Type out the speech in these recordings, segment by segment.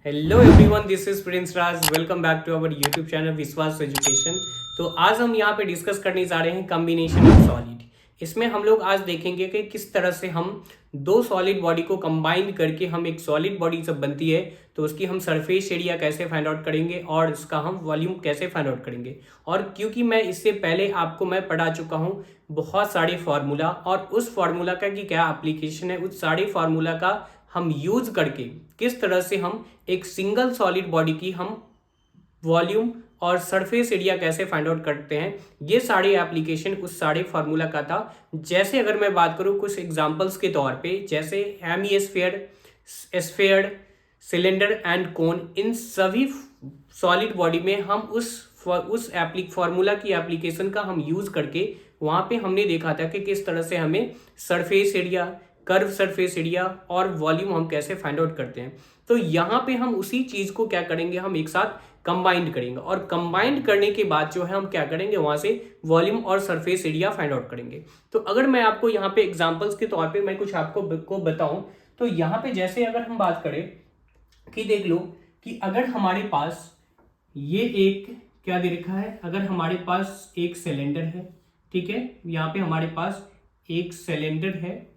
Hello everyone, this is Prince Raj. Welcome back to our YouTube channel Vishwas education. तो आज हम यहाँ पे डिस्कस करने जा रहे हैं कम्बिनेशन ऑफ सॉलिड। इसमें हम लोग आज देखेंगे कि किस तरह से हम दो सॉलिड बॉडी को कंबाइन करके हम एक सॉलिड बॉडी जब बनती है तो उसकी हम सरफेस एरिया कैसे फाइंड आउट करेंगे और उसका हम वॉल्यूम कैसे फाइंड आउट करेंगे। और क्योंकि मैं इससे पहले आपको मैं पढ़ा चुका हूँ बहुत सारे फार्मूला, और उस फार्मूला का कि क्या एप्लीकेशन है, उस सारे फार्मूला का हम यूज करके किस तरह से हम एक सिंगल सॉलिड बॉडी की हम वॉल्यूम और सरफेस एरिया कैसे फाइंड आउट करते हैं, ये सारे एप्लीकेशन उस सारे फार्मूला का था। जैसे अगर मैं बात करूं कुछ एग्जांपल्स के तौर पे, जैसे hemisphere, sphere, cylinder and cone, इन सभी सॉलिड बॉडी में हम उस फार्मूला की एप्लीकेशन का हम यूज करके वहां पे हमने देखा था कि किस तरह से हमें surface area, curve surface area और वॉल्यूम हम कैसे फाइंड आउट करते हैं। तो यहाँ पे हम उसी चीज को क्या करेंगे, हम एक साथ कंबाइंड करेंगे, और कंबाइंड करने के बाद जो है हम क्या करेंगे, वहां से वॉल्यूम और सरफेस एरिया फाइंड आउट करेंगे। तो अगर मैं आपको यहाँ पे एग्जांपल्स के तौर पे मैं कुछ आपको को बताऊं, तो यहाँ पे जैसे अगर हम बात करें कि देख लो कि अगर हमारे पास ये एक क्या दे रखा है, अगर हमारे पास एक सिलेंडर है, ठीक है, यहाँ पे हमारे पास एक सिलेंडर है,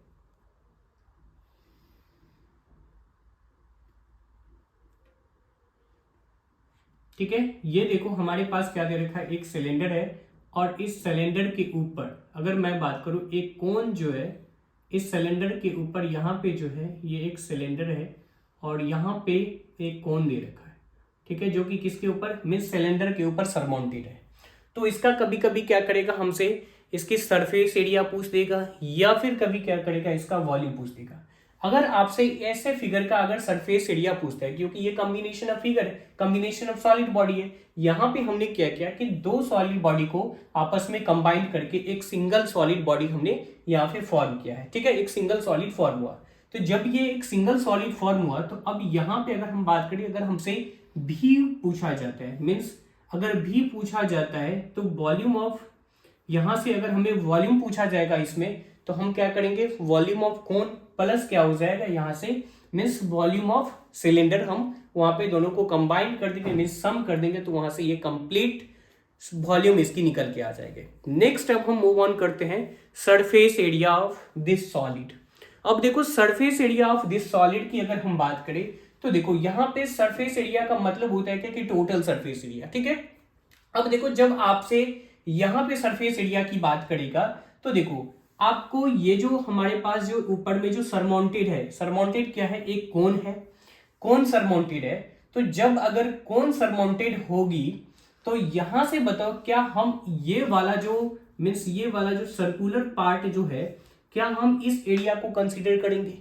ठीक है, ये देखो हमारे पास क्या दे रखा है, एक सिलेंडर है, और इस सिलेंडर के ऊपर अगर मैं बात करूं एक कोन जो है, इस सिलेंडर के ऊपर यहाँ पे जो है ये एक सिलेंडर है और यहाँ पे एक कोन दे रखा है, ठीक है, जो कि किसके ऊपर, मींस सिलेंडर के ऊपर सरमाउंटेड है। तो इसका कभी कभी क्या करेगा, हमसे इसकी सरफेस एरिया पूछ देगा, या फिर कभी क्या करेगा, इसका वॉल्यूम पूछ देगा। अगर आपसे ऐसे फिगर का अगर सरफेस एरिया पूछता है, क्योंकि ये कॉम्बिनेशन ऑफ फिगर है, कॉम्बिनेशन ऑफ सॉलिड बॉडी है, यहाँ पे हमने क्या किया कि दो सॉलिड बॉडी को आपस में कंबाइन करके एक सिंगल सॉलिड बॉडी हमने यहाँ पे फॉर्म किया है, ठीक है, एक सिंगल सॉलिड फॉर्म हुआ। तो जब ये एक सिंगल सॉलिड फॉर्म हुआ, तो अब यहाँ पे अगर हम बात करें, अगर हमसे भी पूछा जाता है, मीन्स अगर भी पूछा जाता है, तो वॉल्यूम ऑफ, यहां से अगर हमें वॉल्यूम पूछा जाएगा इसमें, तो हम क्या करेंगे, वॉल्यूम ऑफ कोन प्लस क्या हो जाएगा यहाँ से, मीन्स वॉल्यूम ऑफ सिलेंडर, हम वहां पे दोनों को कंबाइन कर देंगे, मीन्स सम कर देंगे, तो वहां से ये कंप्लीट वॉल्यूम इसकी निकल के आ जाएगी। नेक्स्ट अब हम मूव ऑन करते हैं surface area of this solid. अब देखो surface area of this solid की अगर हम बात करें, तो देखो यहाँ पे सरफेस एरिया का मतलब होता है कि टोटल सरफेस एरिया, ठीक है। अब देखो जब आपसे यहाँ पे सरफेस एरिया की बात करेगा, तो देखो आपको ये जो हमारे पास जो ऊपर में जो सरमाउंटेड है, सरमाउंटेड क्या है, एक कोन है, कोन सरमाउंटेड है। तो जब अगर कोन सरमाउंटेड होगी, तो यहां से बताओ क्या हम ये वाला जो मीन्स ये वाला जो सर्कुलर पार्ट जो है, क्या हम इस एरिया को कंसीडर करेंगे?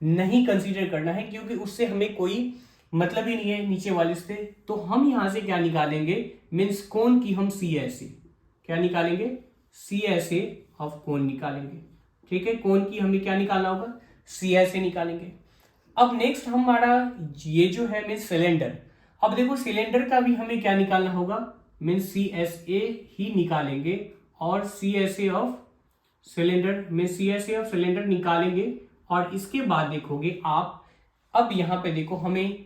नहीं कंसीडर करना है, क्योंकि उससे हमें कोई मतलब ही नहीं है नीचे वाले से। तो हम यहां से क्या निकालेंगे, मीन्स कोन की हम सी एस ए क्या निकालेंगे, सी एस ए ऑफ कोन निकालेंगे, ठीक है, कोन की हमें क्या निकालना होगा, सी एस ए निकालेंगे। अब नेक्स्ट हमारा ये जो है मीन्स सिलेंडर, अब देखो सिलेंडर का भी हमें क्या निकालना होगा, मीन्स सी एस ए ही निकालेंगे, और C S A of cylinder में C S A of cylinder निकालेंगे। और इसके बाद देखोगे आप, अब यहां पे देखो हमें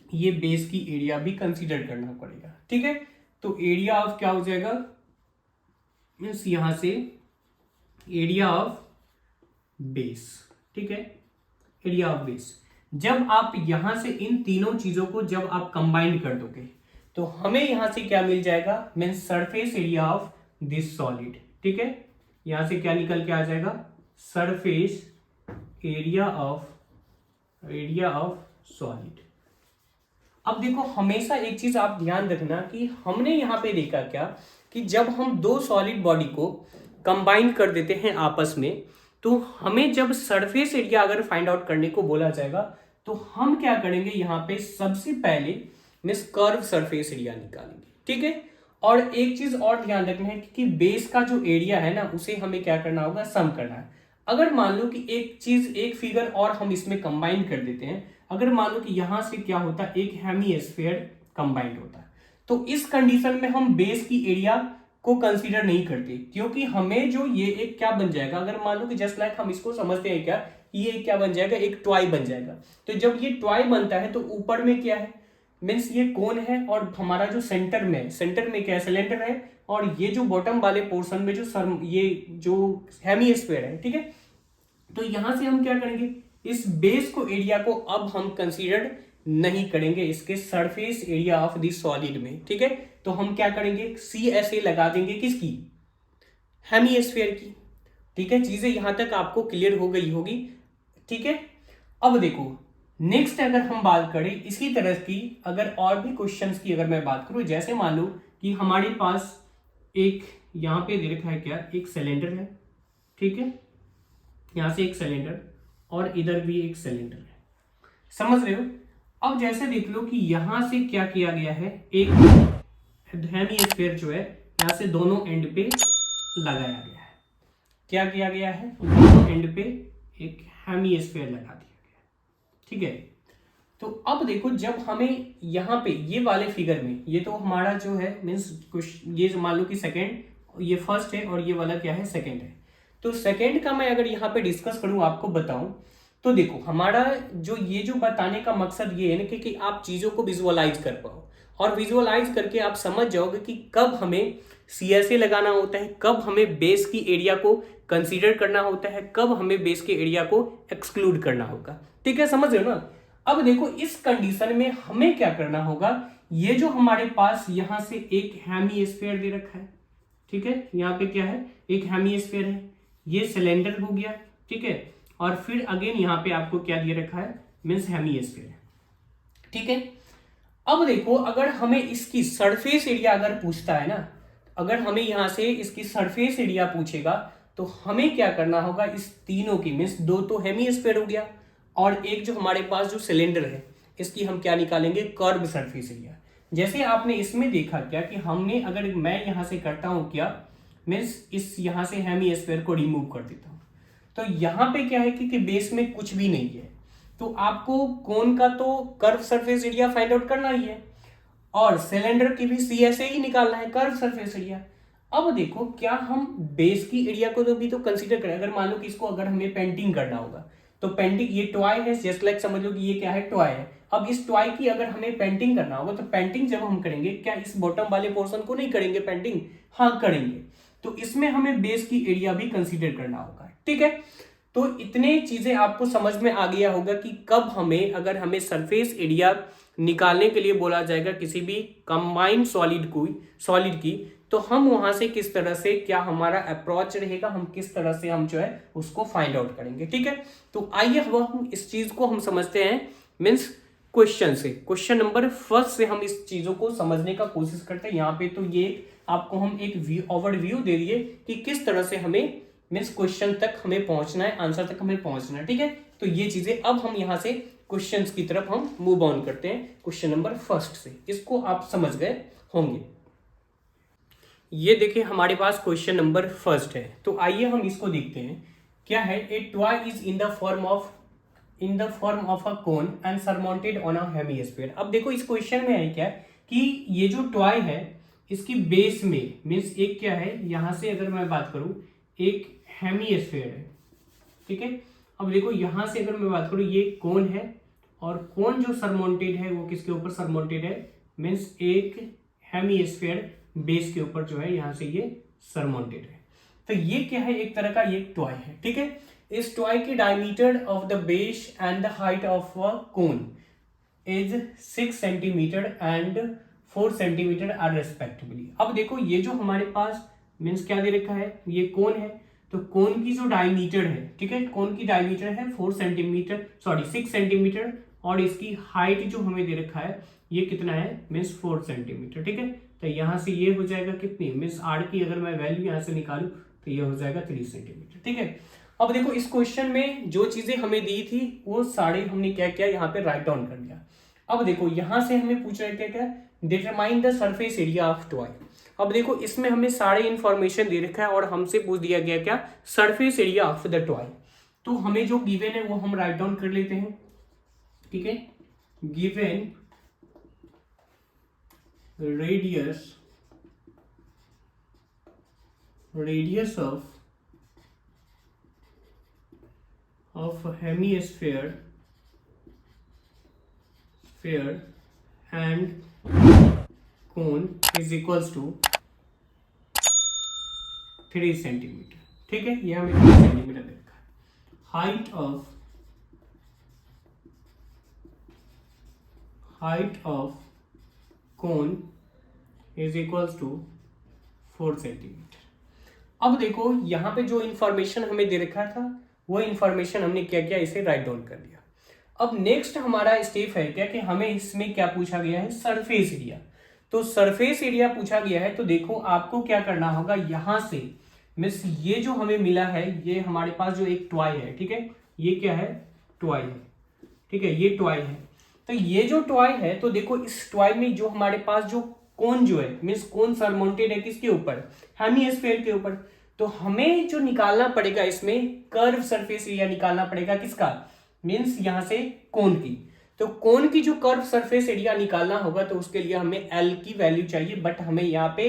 ये बेस की एरिया भी कंसीडर करना पड़ेगा, ठीक है। तो एरिया ऑफ क्या हो जाएगा, मीन्स यहां से एरिया ऑफ बेस, ठीक है, एरिया ऑफ बेस। जब आप यहां से इन तीनों चीजों को जब आप कंबाइन कर दोगे, तो हमें यहां से क्या मिल जाएगा, means surface area of this solid, ठीक है, यहां से क्या निकल के आ जाएगा, सरफेस एरिया ऑफ सॉलिड। अब देखो हमेशा एक चीज आप ध्यान रखना कि हमने यहां पे देखा क्या, कि जब हम दो सॉलिड बॉडी को कंबाइन कर देते हैं आपस में, तो हमें जब सरफेस एरिया अगर फाइंड आउट करने को बोला जाएगा, तो हम क्या करेंगे, यहाँ पे सबसे पहले मीन्स कर्व सरफेस एरिया निकालेंगे, ठीक है। और एक चीज और ध्यान रखना है कि बेस का जो एरिया है ना, उसे हमें क्या करना होगा, सम करना है। अगर मान लो कि एक चीज, एक फिगर और हम इसमें कंबाइन कर देते हैं, अगर मान लो कि यहां से क्या होता है, एक हेमिस्फीयर कंबाइंड होता है, तो इस कंडीशन में हम बेस की एरिया को कंसीडर नहीं करते, क्योंकि हमें जो ये एक क्या बन जाएगा, अगर मान लो कि जस्ट लाइक हम इसको समझते हैं क्या, ये क्या बन जाएगा, एक टॉय बन जाएगा। तो जब ये टॉय बनता है तो ऊपर में क्या है, मीन्स ये कोन है, और हमारा जो सेंटर में क्या है, सिलेंडर है, और ये जो बॉटम वाले पोर्शन में जो ये जो हेमीस्फीयर है, ठीक है। तो यहां से हम क्या करेंगे, इस बेस को एरिया को अब हम कंसीडर नहीं करेंगे इसके surface area of the solid में, ठीक है। तो हम क्या करेंगे, CSA लगा देंगे, किसकी, हेमीस्फीयर की, ठीक है। चीजें यहां तक आपको क्लियर हो गई होगी, ठीक है। अब देखो नेक्स्ट अगर हम बात करें इसी तरह की, अगर और भी क्वेश्चंस की अगर मैं बात करूं, जैसे मान लो कि हमारे पास एक यहां पे दे रखा है क्या, एक सिलेंडर है, ठीक है, यहां से एक सिलेंडर और इधर भी एक सिलेंडर है, समझ रहे हो। अब जैसे देख लो कि यहां से क्या किया गया है, एक हेमीस्फीयर जो है यहां से दोनों एंड पे लगाया गया है, क्या किया गया है, दोनों एंड पे एक हेमीस्फीयर लगा दिया गया, ठीक है। तो अब देखो जब हमें यहाँ पे ये वाले फिगर में, ये तो हमारा जो है मीन्स कुछ ये मान लो कि सेकेंड, ये फर्स्ट है और ये वाला क्या है, सेकेंड है। तो सेकेंड का मैं अगर यहाँ पे डिस्कस करूँ, आपको बताऊं, तो देखो हमारा जो ये जो बताने का मकसद ये है ना कि आप चीजों को विजुअलाइज कर पाओ, और विजुअलाइज करके आप समझ जाओगे कि कब हमें CSA लगाना होता है, कब हमें बेस की एरिया को कंसीडर करना होता है, कब हमें बेस के एरिया को एक्सक्लूड करना होगा, ठीक है, समझ रहे हो ना। अब देखो इस कंडीशन में हमें क्या करना होगा, ये जो हमारे पास यहां से एक हेमीस्फीयर दे रखा है, ठीक है, यहाँ पे क्या है, एक हेमीस्फीयर है, ये सिलेंडर हो गया, ठीक है, और फिर अगेन यहाँ पे आपको क्या दिया रखा है, मीन्स हेमीस्फीयर है, ठीक है। अब देखो अगर हमें इसकी सरफेस एरिया अगर पूछता है ना, अगर हमें यहां से इसकी सरफेस एरिया पूछेगा, तो हमें क्या करना होगा, इस तीनों की मीन्स दो तो हेमीस्फीयर हो गया, और एक जो हमारे पास जो सिलेंडर है, इसकी हम क्या निकालेंगे, कर्व सरफेस एरिया। जैसे आपने इसमें देखा क्या कि हमने, अगर मैं यहां से करता हूं क्या, मीन्स इस यहां से हेमीस्फीयर को रिमूव कर देता हूं, तो यहां पे क्या है कि बेस में कुछ भी नहीं है, तो आपको कोन का तो curve surface area find out करना ही है, और सिलेंडर की भी CSA ही निकालना है, कर्व सरफेस एरिया। अब देखो क्या हम बेस की एरिया को तो भी तो कंसीडर करें, अगर मान लो कि इसको अगर हमें पेंटिंग करना होगा, तो पेंटिंग, ये टॉय है, जस्ट लाइक समझ लो कि ये क्या है, टॉय है। अब इस टॉय की अगर हमें पेंटिंग करना होगा, तो पेंटिंग जब हम करेंगे, क्या इस बॉटम वाले पोर्शन को नहीं करेंगे पेंटिंग, हाँ करेंगे, तो इसमें हमें बेस की एरिया भी कंसीडर करना होगा, ठीक है। तो इतने चीजें आपको समझ में आ गया होगा कि कब हमें, अगर हमें सरफेस एरिया निकालने के लिए बोला जाएगा किसी भी कंबाइंड सॉलिड की, तो हम वहां से किस तरह से, क्या हमारा अप्रोच रहेगा, हम किस तरह से हम जो है उसको फाइंड आउट करेंगे, ठीक है। तो आइए हम इस चीज को हम समझते हैं, मीन्स क्वेश्चन से, क्वेश्चन नंबर फर्स्ट से हम इस चीजों को समझने का कोशिश करते हैं। यहाँ पे तो ये आपको हम एक ओवरव्यू दे दिए कि किस तरह से हमें मीन्स क्वेश्चन तक हमें पहुंचना है, आंसर तक हमें पहुंचना है, ठीक है। तो ये चीजें अब हम यहां से क्वेश्चंस की तरफ हम मूव ऑन करते हैं, क्वेश्चन नंबर फर्स्ट से, इसको आप समझ गए होंगे। ये देखिए हमारे पास क्वेश्चन नंबर फर्स्ट है, तो आइए हम इसको देखते हैं, क्या है, ए toy is in the form of a cone and surmounted on a hemisphere. अब देखो इस क्वेश्चन में है क्या कि ये जो टॉय है इसकी बेस में मीन्स एक क्या है, यहां से अगर मैं बात करूं एक हेमीस्फीयर है, ठीक है। अब देखो यहां से अगर मैं बात करूं ये कोन है, और कोन जो सरमाउंटेड है वो किसके ऊपर सरमाउंटेड है, मीन्स एक हेमीस्फीयर बेस के ऊपर जो है यहां से ये सरमाउंटेड है। तो ये क्या है, एक तरह का ये टॉय है, ठीक है। इस टॉय की diameter of the base and the height of a cone is 6 centimetre and 4 centimetre are respectively. अब देखो ये जो हमारे पास मीन्स क्या दे रखा है, ये कोन है, तो कोन की जो डायमीटर है, ठीक है, कोन की डायमीटर है 6 सेंटीमीटर, और इसकी हाइट जो हमें दे रखा है ये कितना है, मीन्स 4 सेंटीमीटर, ठीक है। तो यहां से ये हो जाएगा कितनी, मीन्स आर की अगर मैं वैल्यू यहां से निकालू तो ये हो जाएगा 3 सेंटीमीटर, ठीक है। अब देखो इस क्वेश्चन में जो चीजें हमें दी थी वो सारे हमने क्या किया, यहाँ पे राइट डाउन कर दिया। अब देखो यहां से हमें पूछ रहे थे क्या, determine the surface area of toy. अब देखो इसमें हमें सारे इंफॉर्मेशन दे रखा है और हमसे पूछ दिया गया क्या, surface area of the toy. तो हमें जो गिवन है वो हम राइट डाउन कर लेते हैं, ठीक है। Given radius radius of hemisphere and cone is equals to 3 centimetre. ठीक है, ये हमें 3 सेंटीमीटर देखा है। Height of cone is equals to 4 centimetre. अब देखो यहाँ पे जो इंफॉर्मेशन हमें दे रखा था वो इंफॉर्मेशन हमने क्या किया, इसे राइट डाउन कर दिया। अब नेक्स्ट हमारा स्टेप है क्या कि हमें इसमें क्या पूछा गया है, सरफेस एरिया। तो सरफेस एरिया पूछा गया है, तो देखो आपको क्या करना होगा, यहां से मीन्स ये जो हमें मिला है, ये हमारे पास जो एक टॉय है, ठीक है, ये क्या है, टॉय है, ठीक है, ये टॉय है। तो ये जो टॉय है, तो देखो इस टॉय में जो हमारे पास जो कोन जो है, मीन्स कोन सरमाउंटेड है किसके ऊपर, हेमिस्फीयर के ऊपर। तो हमें जो निकालना पड़ेगा इसमें कर्व सरफेस एरिया निकालना पड़ेगा किसका, मीन्स यहां से कोन की। तो कोन की जो कर्व सरफेस एरिया निकालना होगा तो उसके लिए हमें एल की वैल्यू चाहिए, बट हमें यहाँ पे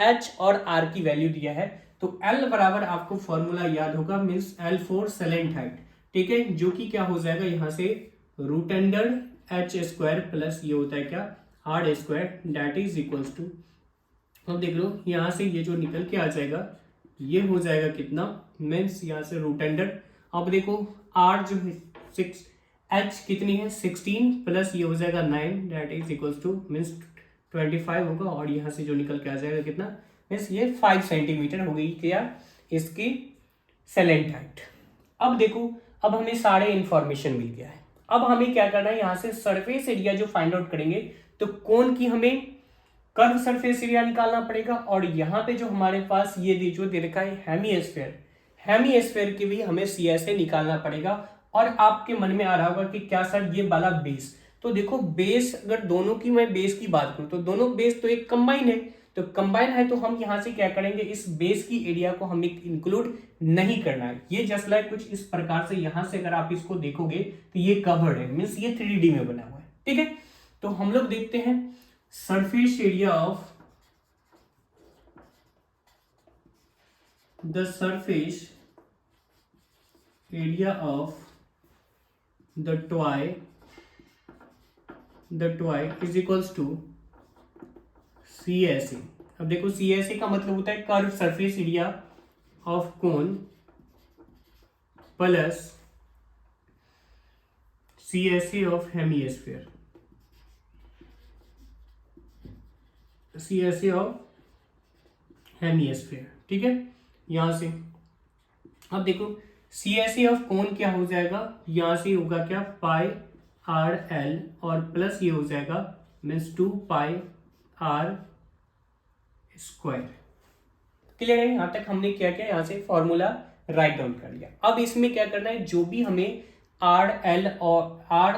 एच और आर की वैल्यू दिया है। तो एल बराबर आपको फॉर्मूला याद होगा, means l for slant height, ठीक है, जो कि क्या हो जाएगा यहां से root under h square plus ये होता है क्या, r square, that is equals to, अब देख लो यहां से ये जो निकल के आ जाएगा ये हो जाएगा कितना, मीन्स यहां से रूट अंडर, अब देखो आर जो है 6, एच कितनी है 16 प्लस ये हो जाएगा 9, that is equals to means 25 होगा, और यहाँ से जो निकल के आ जाएगा कितना, मीन्स ये 5 सेंटीमीटर हो गई क्या इसकी सेलेंट हाइट। अब देखो अब हमें सारे इंफॉर्मेशन मिल गया है। अब हमें क्या करना है, यहाँ से सरफेस एरिया जो फाइंड आउट करेंगे तो कोन की हमें कर्व सरफेस एरिया निकालना पड़ेगा, और यहाँ पे जो हमारे पास ये जो दे रखा है हेमिस्फीयर की भी हमें CSA निकालना पड़ेगा। और आपके मन में आ रहा होगा कि क्या सर ये वाला बेस, तो देखो बेस अगर दोनों की मैं बेस की बात करूं तो दोनों बेस तो एक कंबाइन है, तो कंबाइन है तो हम यहाँ से क्या करेंगे, इस बेस की एरिया को हमें इंक्लूड नहीं करना है। ये जस्ट लाइक कुछ इस प्रकार से यहाँ से अगर आप इसको देखोगे तो ये कवर्ड है, मीन्स ये 3D में बना हुआ है, ठीक है। तो हम लोग देखते हैं surface area of the surface area of the toy is equals to CSA। अब देखो CSA का मतलब होता है curve surface area of cone plus CSA of hemisphere, CSA of hemisphere, ठीक है, यहां से। अब देखो CSA ऑफ कोन क्या हो जाएगा, यहां से होगा क्या पाई आर एल और प्लस ये हो जाएगा means 2 pi are square. Clear है, यहां तक हमने क्या किया, यहां से फॉर्मूला राइट डाउन कर लिया। अब इसमें क्या करना है, जो भी हमें आर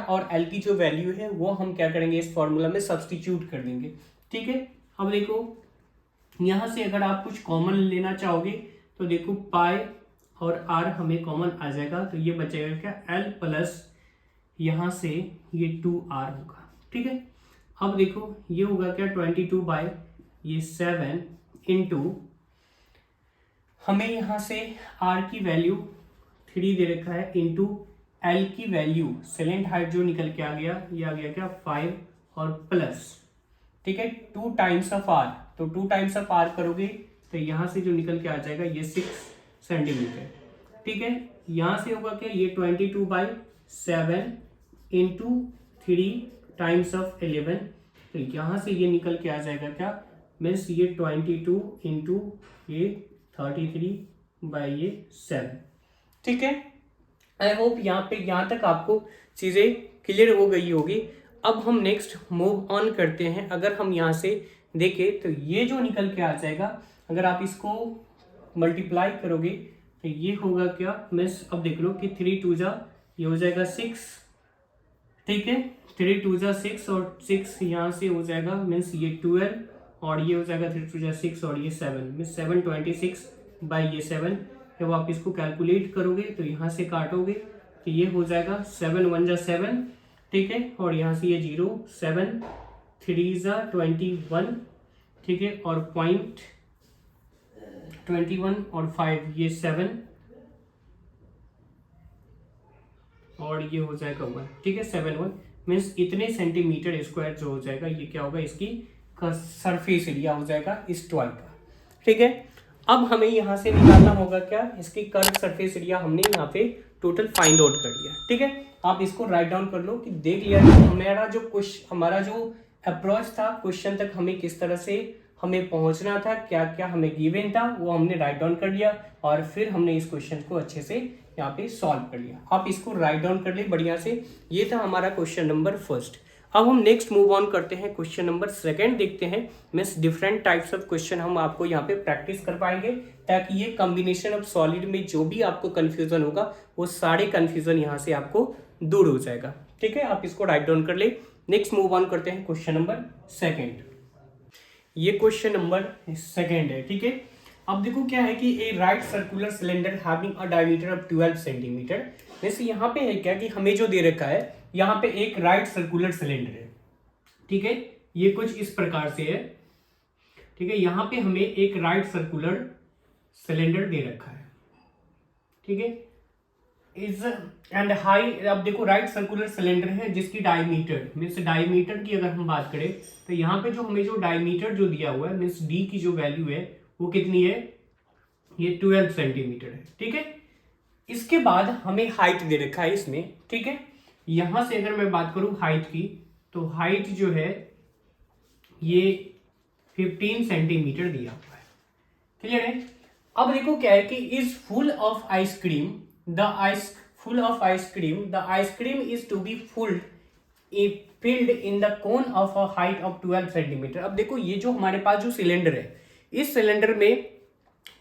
और एल की जो वैल्यू है वो हम क्या करेंगे, इस फॉर्मूला में सब्सटीट्यूट कर देंगे, ठीक है। अब देखो यहां से अगर आप कुछ कॉमन लेना चाहोगे तो देखो पाई और आर हमें कॉमन आ जाएगा, तो ये बचेगा क्या एल प्लस यहां से ये 2r होगा, ठीक है। अब देखो ये होगा क्या 22 बाय ये 7 इंटू हमें यहां से r की वैल्यू 3 दे रखा है इंटू l की वैल्यू सेलेंट हाइट जो निकल के आ गया, ये आ गया क्या 5 और प्लस, ठीक है, 2 टाइम्स ऑफ r, तो 2 टाइम्स ऑफ r करोगे तो यहां से जो निकल के आ जाएगा ये 6 सेंटीमीटर, ठीक है। यहां से होगा क्या ये 22 बाई 7 इंटू 3 टाइम्स ऑफ 11, तो यहां से ये निकल के आ जाएगा क्या, मीन्स ये 22 इंटू ये 33 बाई ये 7, ठीक है। आई होप यहाँ तक आपको चीजें क्लियर हो गई होगी। अब हम नेक्स्ट मूव ऑन करते हैं। अगर हम यहाँ से देखें तो ये जो निकल के आ जाएगा, अगर आप इसको मल्टीप्लाई करोगे तो ये होगा क्या, मैं अब देख लो कि 3 2 जा ये हो जाएगा 6, ठीक है, 3 2 जा 6 और 6 यहाँ से हो जाएगा मीन्स ये 12 और ये हो जाएगा 3 2 जा 6 और ये 7 मीन्स 726 बाई ये 7। जब आप इसको कैलकुलेट करोगे तो यहाँ से काटोगे तो ये हो जाएगा 7 1 जा 7, ठीक है, और यहाँ से ये 0 7 3 जा 21, ठीक है, और 21 और 5 ये 7 और ये हो जाएगा 1, ठीक है। 7 1 मीन्स इतने सेंटीमीटर स्क्वायर जो हो जाएगा ये क्या होगा, इसकी सरफेस एरिया हो जाएगा इस टॉय का, ठीक है। अब हमें यहाँ से निकालना होगा क्या, इसकी कर्व सरफेस एरिया हमने यहाँ पे टोटल फाइंड आउट कर लिया, ठीक है। आप इसको राइट डाउन कर लो कि देख लिया कि हमारा जो अप्रोच था क्वेश्चन तक, हमें किस तरह से हमें पहुंचना था, क्या क्या हमें गिवन था, वो हमने राइट डाउन कर लिया और फिर हमने इस क्वेश्चन को अच्छे से यहाँ पे सॉल्व कर लिया। आप इसको राइट डाउन कर ले बढ़िया से। ये था हमारा क्वेश्चन नंबर फर्स्ट। अब हम नेक्स्ट मूव ऑन करते हैं, क्वेश्चन नंबर सेकंड देखते हैं। Means different types of question हम आपको यहाँ पे प्रैक्टिस कर पाएंगे, ताकि ये कॉम्बिनेशन ऑफ सॉलिड में जो भी आपको कंफ्यूजन होगा वो सारे कंफ्यूजन यहाँ से आपको दूर हो जाएगा, ठीक है। आप इसको राइट डाउन कर ले। नेक्स्ट मूव ऑन करते हैं क्वेश्चन नंबर सेकेंड। ये क्वेश्चन नंबर सेकेंड है, ठीक है। अब देखो क्या है कि a right circular cylinder having a diameter of 12 centimetre. जैसे यहाँ पे है क्या कि हमें जो दे रखा है, यहाँ पे एक राइट सर्कुलर सिलेंडर है, ठीक है। ये कुछ इस प्रकार से है, ठीक है। यहाँ पे हमें एक राइट सर्कुलर सिलेंडर दे रखा है, ठीक है। इज एंड हाई, अब देखो राइट सर्कुलर सिलेंडर है जिसकी डायमीटर मीन्स डायमीटर की अगर हम बात करें तो यहाँ पे जो हमें जो डायमीटर जो दिया हुआ है मीन्स डी की जो वैल्यू है वो कितनी है, ये 12 सेंटीमीटर है, ठीक है। इसके बाद हमें हाइट दे रखा है इसमें, ठीक है। यहां से अगर मैं बात करूं हाइट की, तो हाइट जो है ये 15 सेंटीमीटर दिया हुआ है, क्लियर है। अब देखो क्या है कि is full of ice cream the ice cream is to be filled in the cone of a height of 12 centimetre. अब देखो ये जो हमारे पास जो सिलेंडर है, इस सिलेंडर में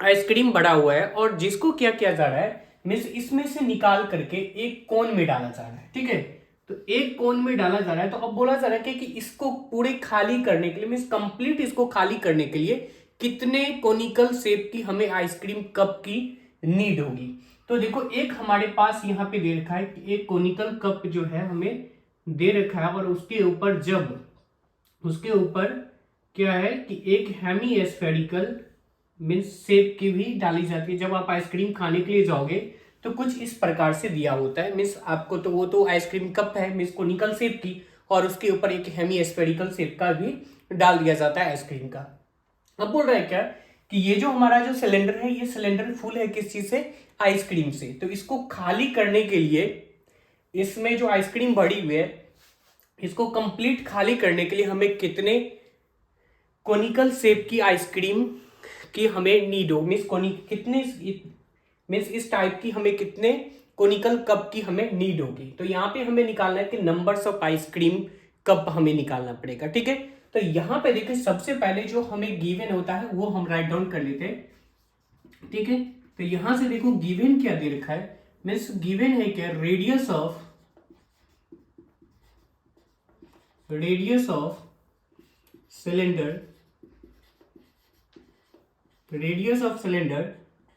आइसक्रीम बड़ा हुआ है और जिसको क्या किया जा रहा है मीन्स इसमें से निकाल करके एक कोन में डाला जा रहा है, ठीक है। तो एक कोन में डाला जा रहा है, तो अब बोला जा रहा है कि इसको पूरे खाली करने के लिए मीन्स कंप्लीट इसको खाली करने के लिए कितने कोनिकल शेप की हमें आइसक्रीम कप की नीड होगी। तो देखो एक हमारे पास यहाँ पे दे रखा है कि एक कोनिकल कप जो है हमें दे रखा है और उसके ऊपर क्या है कि एक हेमी स्फेरिकल मीन्स शेप की भी डाली जाती है। जब आप आइसक्रीम खाने के लिए जाओगे तो कुछ इस प्रकार से दिया होता है, मीन्स आपको तो वो तो आइसक्रीम कप है मीन्स कोनिकल शेप की, और उसके ऊपर एक हेमी स्फेरिकल शेप का भी डाल दिया जाता है आइसक्रीम का। अब बोल रहा है क्या कि ये जो हमारा जो सिलेंडर है, ये सिलेंडर फुल है किस चीज से, आइसक्रीम से। तो इसको खाली करने के लिए, इसमें जो आइसक्रीम भरी हुई है इसको कंप्लीट खाली करने के लिए हमें कितने कोनिकल शेप की आइसक्रीम की हमें नीड हो, मीन्स इस टाइप की हमें कितने कोनिकल कप की हमें नीड होगी। तो यहाँ पे हमें निकालना है कि नंबर्स ऑफ आइसक्रीम कप हमें निकालना पड़ेगा, ठीक है। तो यहाँ पे देखिए सबसे पहले जो हमें गिवन होता है वो हम राइट डाउन कर लेते हैं, ठीक है। तो यहां से देखो गिवन क्या दे रखा है, मीन्स गिवन है क्या, radius of cylinder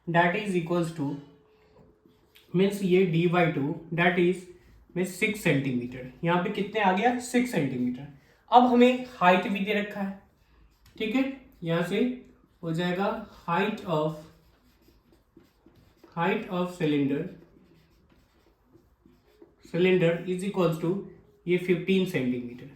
that is equals to means ये d/2 that is means 6 centimetre. यहाँ पे कितने आ गया, 6 सेंटीमीटर। अब हमें हाइट भी दे रखा है, ठीक है। यहां से हो जाएगा height of cylinder is equals to ये 15 सेंटीमीटर।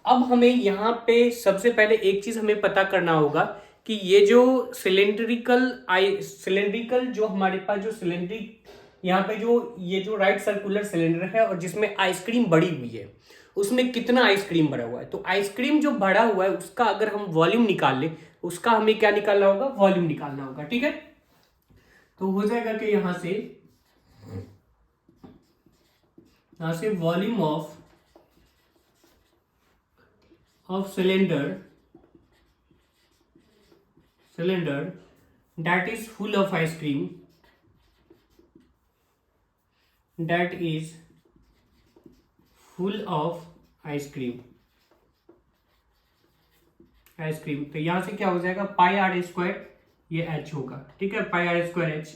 अब हमें यहाँ पे सबसे पहले एक चीज हमें पता करना होगा कि ये जो सिलेंड्रिकल जो हमारे पास जो सिलेंड्रिक यहाँ पे जो ये जो राइट सर्कुलर सिलेंडर है और जिसमें आइसक्रीम बड़ी हुई है उसमें कितना आइसक्रीम भरा हुआ है। तो आइसक्रीम जो भरा हुआ है उसका अगर हम वॉल्यूम निकाल ले, उसका हमें क्या निकालना होगा, वॉल्यूम निकालना होगा, ठीक है। तो हो जाएगा कि यहां से volume of cylinder that is full of ice cream that is full of ice cream. तो यहां से क्या हो जाएगा, πr², ये h होगा, ठीक है, πr²h।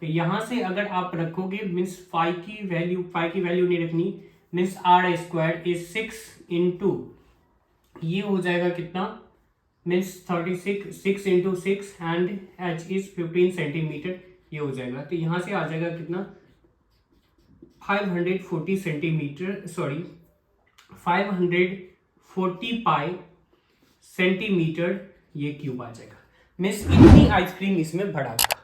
तो यहां से अगर आप रखोगे मीन्स पाई की वैल्यू नहीं रखनी, मीन्स r² इज 6 इंटू ये हो जाएगा कितना means 36 into 6 and h is 15 centimetre, ये हो जाएगा। तो यहाँ से आ जाएगा कितना 540 सेंटीमीटर, सॉरी 540 पाई सेंटीमीटर ये क्यूब आ जाएगा। मीन्स इतनी आइसक्रीम इसमें भरा होगा।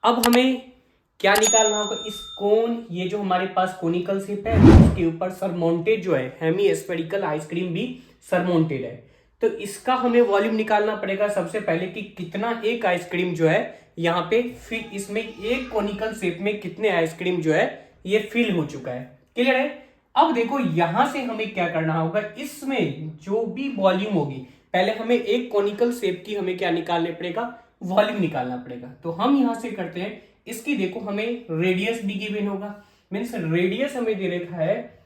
अब हमें क्या निकालना होगा, इस कोन, ये जो हमारे पास कोनिकल शेप है उसके ऊपर सरमाउंटेड जो है हेमी स्फेरिकल आइसक्रीम भी सरमाउंटेड है। तो इसका हमें वॉल्यूम निकालना पड़ेगा सबसे पहले कि कितना एक आइसक्रीम जो है यहाँ पे फिल, इसमें एक कोनिकल शेप में कितने आइसक्रीम जो है ये फिल हो चुका है। क्लियर है। अब देखो यहां से हमें क्या करना होगा, इसमें जो भी वॉल्यूम होगी पहले हमें एक कोनिकल शेप की हमें क्या निकालना पड़ेगा, वॉल्यूम निकालना पड़ेगा। तो हम यहां से करते हैं, इसकी देखो हमें रेडियस भी गिवन होगा, मीन्स रेडियस हमें दे रखा है,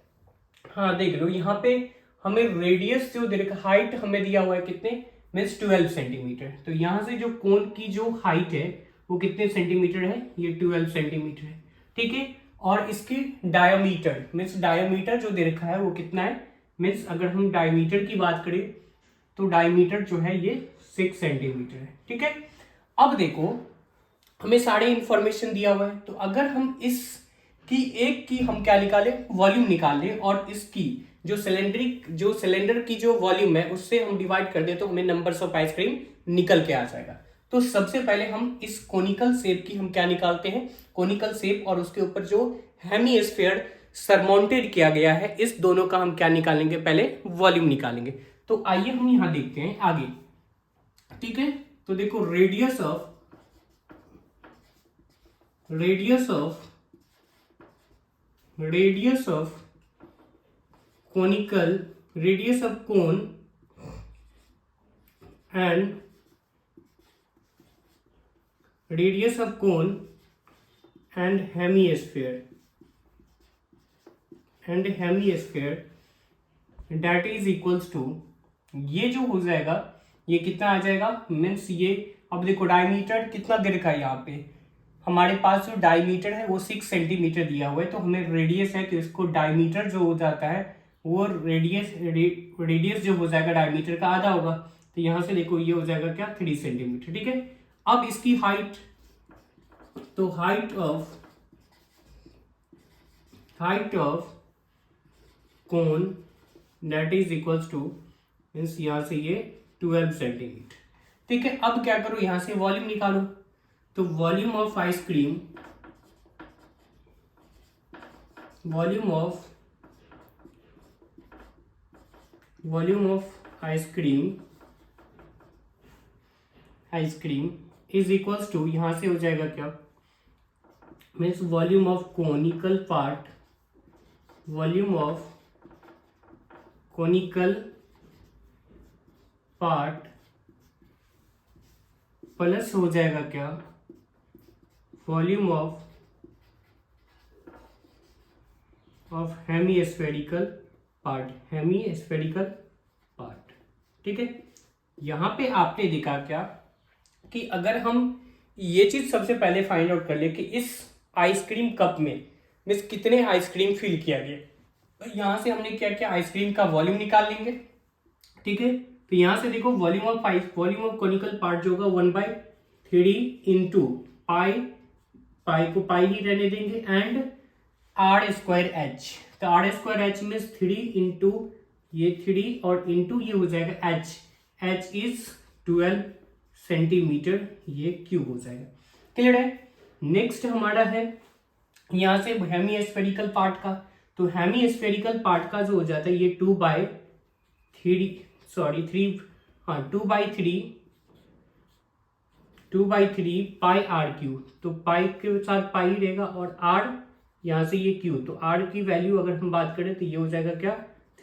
हाँ देख लो यहाँ पे हमें रेडियस जो दे रखा, हाइट हमें दिया हुआ है कितने, मीन्स 12 सेंटीमीटर। तो यहाँ से जो कोन की जो हाइट है वो कितने सेंटीमीटर है, ये 12 सेंटीमीटर है। ठीक है। और इसकी डायमीटर, मीन्स डायमीटर जो दे रखा है वो कितना है, मीन्स अगर हम डायमीटर की बात करें तो डायमीटर जो है ये 6 सेंटीमीटर है। ठीक है। अब देखो हमें सारे इंफॉर्मेशन दिया हुआ है, तो अगर हम इस की एक की हम क्या निकाले, वॉल्यूम निकाल लें, और इसकी जो सिलेंडर की जो वॉल्यूम है उससे हम डिवाइड कर दे तो हमें नंबर्स ऑफ आइसक्रीम निकल के आ जाएगा। तो सबसे पहले हम इस कोनिकल शेप की हम क्या निकालते हैं, कोनिकल शेप और उसके ऊपर जो हेमीस्फीयर सरमाउंटेड किया गया है, इस दोनों का हम क्या निकालेंगे, पहले वॉल्यूम निकालेंगे। तो आइए हम यहां देखते हैं आगे। ठीक है। तो देखो radius of conical, radius of cone and radius of cone and hemisphere that is equals to, ये जो हो जाएगा ये कितना आ जाएगा, मीन्स ये अब देखो डायमीटर कितना दे रखा है, यहाँ पे हमारे पास जो डायमीटर है वो 6 सेंटीमीटर दिया हुआ है, तो हमें रेडियस है तो इसको डायमीटर जो हो जाता है वो रेडियस जो हो जाएगा डायमीटर का आधा होगा। तो यहाँ से देखो ये हो जाएगा क्या 3 सेंटीमीटर। ठीक है। अब इसकी हाइट, तो height of cone that is equals to, means यहाँ से ये 12 सेंटीमीटर। ठीक है। अब क्या करो, यहां से वॉल्यूम निकालो, तो volume of ice cream is equals to, यहां से हो जाएगा क्या, means volume of conical part plus हो जाएगा क्या, वॉल्यूम ऑफ हेमीस्फेरिकल पार्ट। ठीक है। यहां पे आपने देखा क्या कि अगर हम ये चीज सबसे पहले फाइंड आउट कर ले कि इस आइसक्रीम कप में मीन्स कितने आइसक्रीम फिल किया गया, तो यहां से हमने क्या किया, आइसक्रीम का वॉल्यूम निकाल लेंगे। ठीक है। तो यहां से देखो वॉल्यूम ऑफ कोनिकल पार्ट जो होगा 1/3 इंटू पाई को पाई ही रहने देंगे एंड r स्क्वायर एच। तो r स्क्वायर एच में 3 इंटू ये 3 और इंटू ये हो जाएगा h इज 12 सेंटीमीटर, ये क्यूब हो जाएगा। क्लियर है। नेक्स्ट हमारा है यहां से हेमीस्फेरिकल पार्ट का, तो हेमीस्फेरिकल पार्ट का जो हो जाता है ये 2/3 पाई आर क्यू, तो पाई के साथ पाई रहेगा और आर यहाँ से ये क्यू, तो आर की वैल्यू अगर हम बात करें तो ये हो जाएगा क्या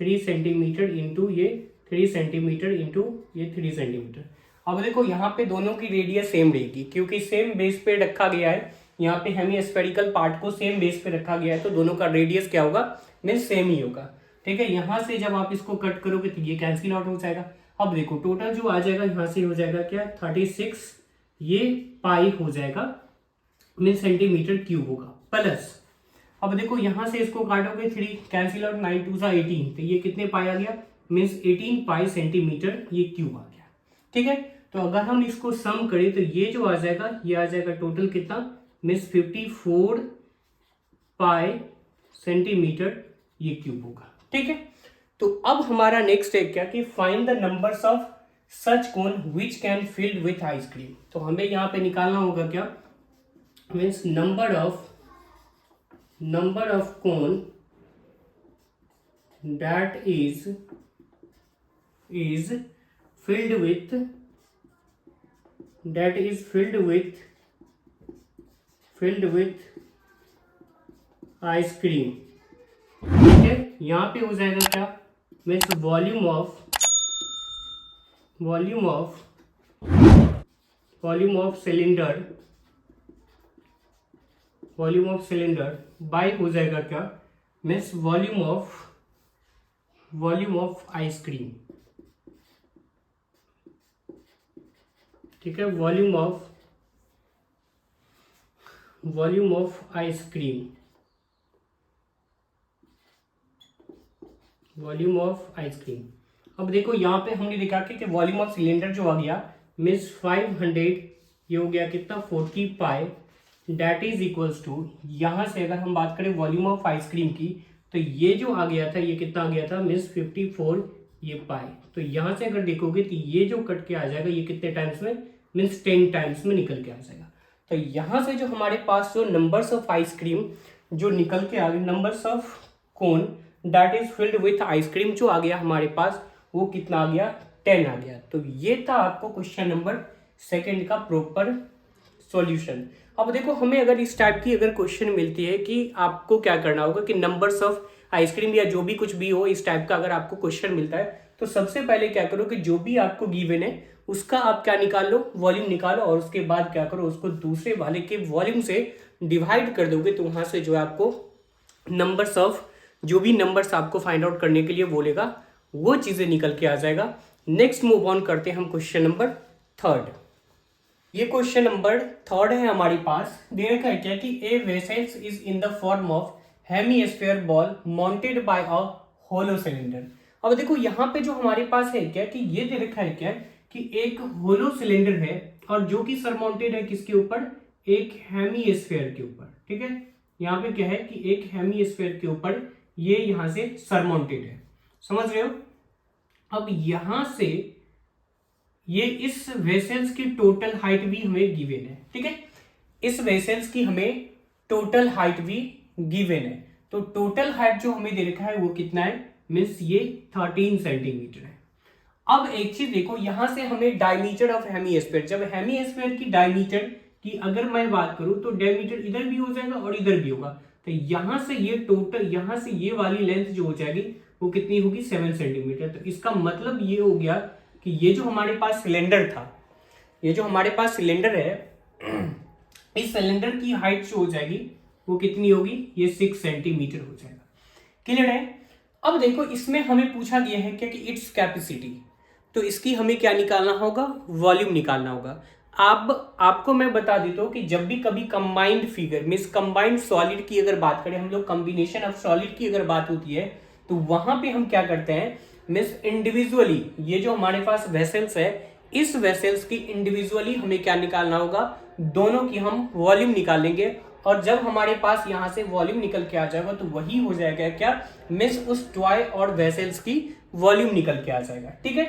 3 सेंटीमीटर इंटू ये 3 सेंटीमीटर इंटू ये 3 सेंटीमीटर। अब देखो यहाँ पे दोनों की रेडियस सेम रहेगी क्योंकि सेम बेस पे रखा गया है, यहाँ पे हेमीस्फेरिकल पार्ट को सेम बेस पे रखा गया है, तो दोनों का रेडियस क्या होगा, मीन्स सेम ही होगा। ठीक है। यहाँ से जब आप इसको कट करोगे तो ये कैंसिल आउट हो जाएगा। अब देखो टोटल जो आ जाएगा यहाँ से हो जाएगा क्या 36, ये पाई हो जाएगा मीन सेंटीमीटर क्यूब होगा प्लस, अब देखो यहां से इसको काटोगे 3 कैंसिल आउट, 9 2 18, तो ये कितने पाई आ गया, मीन्स 18 पाई सेंटीमीटर ये क्यूब आ गया। ठीक है। तो अगर हम इसको सम करें तो ये जो आ जाएगा, ये आ जाएगा टोटल कितना, मीन्स 54 पाई सेंटीमीटर ये क्यूब होगा। ठीक है। तो अब हमारा नेक्स्ट है क्या कि find the numbers of such cone which can filled with ice cream. तो हमें यहाँ पे निकालना होगा क्या, means number of cone that is filled with ice cream. ठीक है। यहाँ पे हो जाएगा क्या, मीन्स वॉल्यूम सिलेंडर बाय हो जाएगा क्या, मीन्स वॉल्यूम ऑफ आइसक्रीम। ठीक है, वॉल्यूम ऑफ आइसक्रीम, अब देखो यहाँ पे हमने देखा कि वॉल्यूम ऑफ सिलेंडर जो आ गया मीन्स 500, ये हो गया कितना 40 पाई, डेट इज इक्वल्स टू, यहाँ से अगर हम बात करें वॉल्यूम ऑफ आइसक्रीम की तो ये जो आ गया था, ये कितना आ गया था, मीन्स 54 ये पाई। तो यहाँ से अगर देखोगे तो ये जो कट के आ जाएगा ये कितने टाइम्स में, मीन्स 10 टाइम्स में निकल के आ जाएगा। तो यहाँ से जो हमारे पास जो नंबर्स ऑफ आइसक्रीम जो निकल के आ गए, numbers of cone that is filled with ice cream जो आ गया हमारे पास, वो कितना आ गया, 10 आ गया। तो ये था आपको क्वेश्चन नंबर 2 का प्रॉपर सॉल्यूशन। अब देखो हमें अगर इस टाइप की अगर क्वेश्चन मिलती है कि आपको क्या करना होगा कि नंबर्स ऑफ आइसक्रीम या जो भी कुछ भी हो इस टाइप का अगर आपको क्वेश्चन मिलता है तो सबसे पहले क्या करो कि जो भी आपको गिवन है उसका आप क्या निकाल लो, वॉल्यूम निकालो, और उसके बाद क्या करो उसको दूसरे वाले के वॉल्यूम से डिवाइड कर दोगे तो वहां से जो है आपको नंबर्स ऑफ जो भी नंबर्स आपको फाइंड आउट करने के लिए बोलेगा वो चीजें निकल के आ जाएगा। नेक्स्ट मूव ऑन करते हैं हम क्वेश्चन नंबर 3। ये क्वेश्चन नंबर 3 है हमारे पास। दे रखा है क्या कि a vessels is in the form of hemisphere bowl mounted by a hollow cylinder. अब देखो यहाँ पे जो हमारे पास है क्या कि ये दे रखा है क्या कि एक होलो सिलेंडर है और जो कि सरमाउंटेड है किसके ऊपर, एक हेमीस्फीयर के ऊपर। ठीक है, यहाँ पे क्या है कि एक हेमीस्फीयर के ऊपर ये यहाँ से सरमाउंटेड है, समझ रहे हो। अब यहां से ये इस वेसल्स की टोटल हाइट भी हमें गिवन है। ठीक है, इस वेसल्स की हमें टोटल हाइट भी गिवन है। तो टोटल हाइट जो हमें दे रखा है वो कितना है, मीन्स ये 13 सेंटीमीटर है। अब एक चीज देखो, यहां से हमें डायमीटर ऑफ हेमीस्फीयर, जब हेमीस्फीयर की डायमीटर की अगर मैं बात करूं तो डायमीटर इधर भी हो जाएगा और इधर भी होगा। तो यहां से ये टोटल, यहां से ये वाली लेंथ जो हो जाएगी वो कितनी होगी, 7 सेंटीमीटर। तो इसका मतलब ये हो गया कि ये जो हमारे पास सिलेंडर था, ये जो हमारे पास सिलेंडर है, इस सिलेंडर की हाइट जो हो जाएगी वो कितनी होगी, ये 6 सेंटीमीटर हो जाएगा। क्लियर है। अब देखो इसमें हमें पूछा गया है क्या कि इट्स कैपेसिटी, तो इसकी हमें क्या निकालना होगा, वॉल्यूम निकालना होगा। अब आपको मैं बता देता हूं कि जब भी कभी combined figure means combined solid की अगर बात करें हम लोग, कॉम्बिनेशन ऑफ सॉलिड की अगर बात होती है तो वहां पे हम क्या करते हैं, मींस इंडिविजुअली ये जो हमारे पास वेसल्स है, इस वेसल्स की इंडिविजुअली हमें क्या निकालना होगा, दोनों की हम वॉल्यूम निकालेंगे। और जब हमारे पास यहां से वॉल्यूम निकल के आ जाएगा तो वही हो जाएगा क्या, मींस उस टॉय और वेसल्स की वॉल्यूम निकल के आ जाएगा। ठीक है,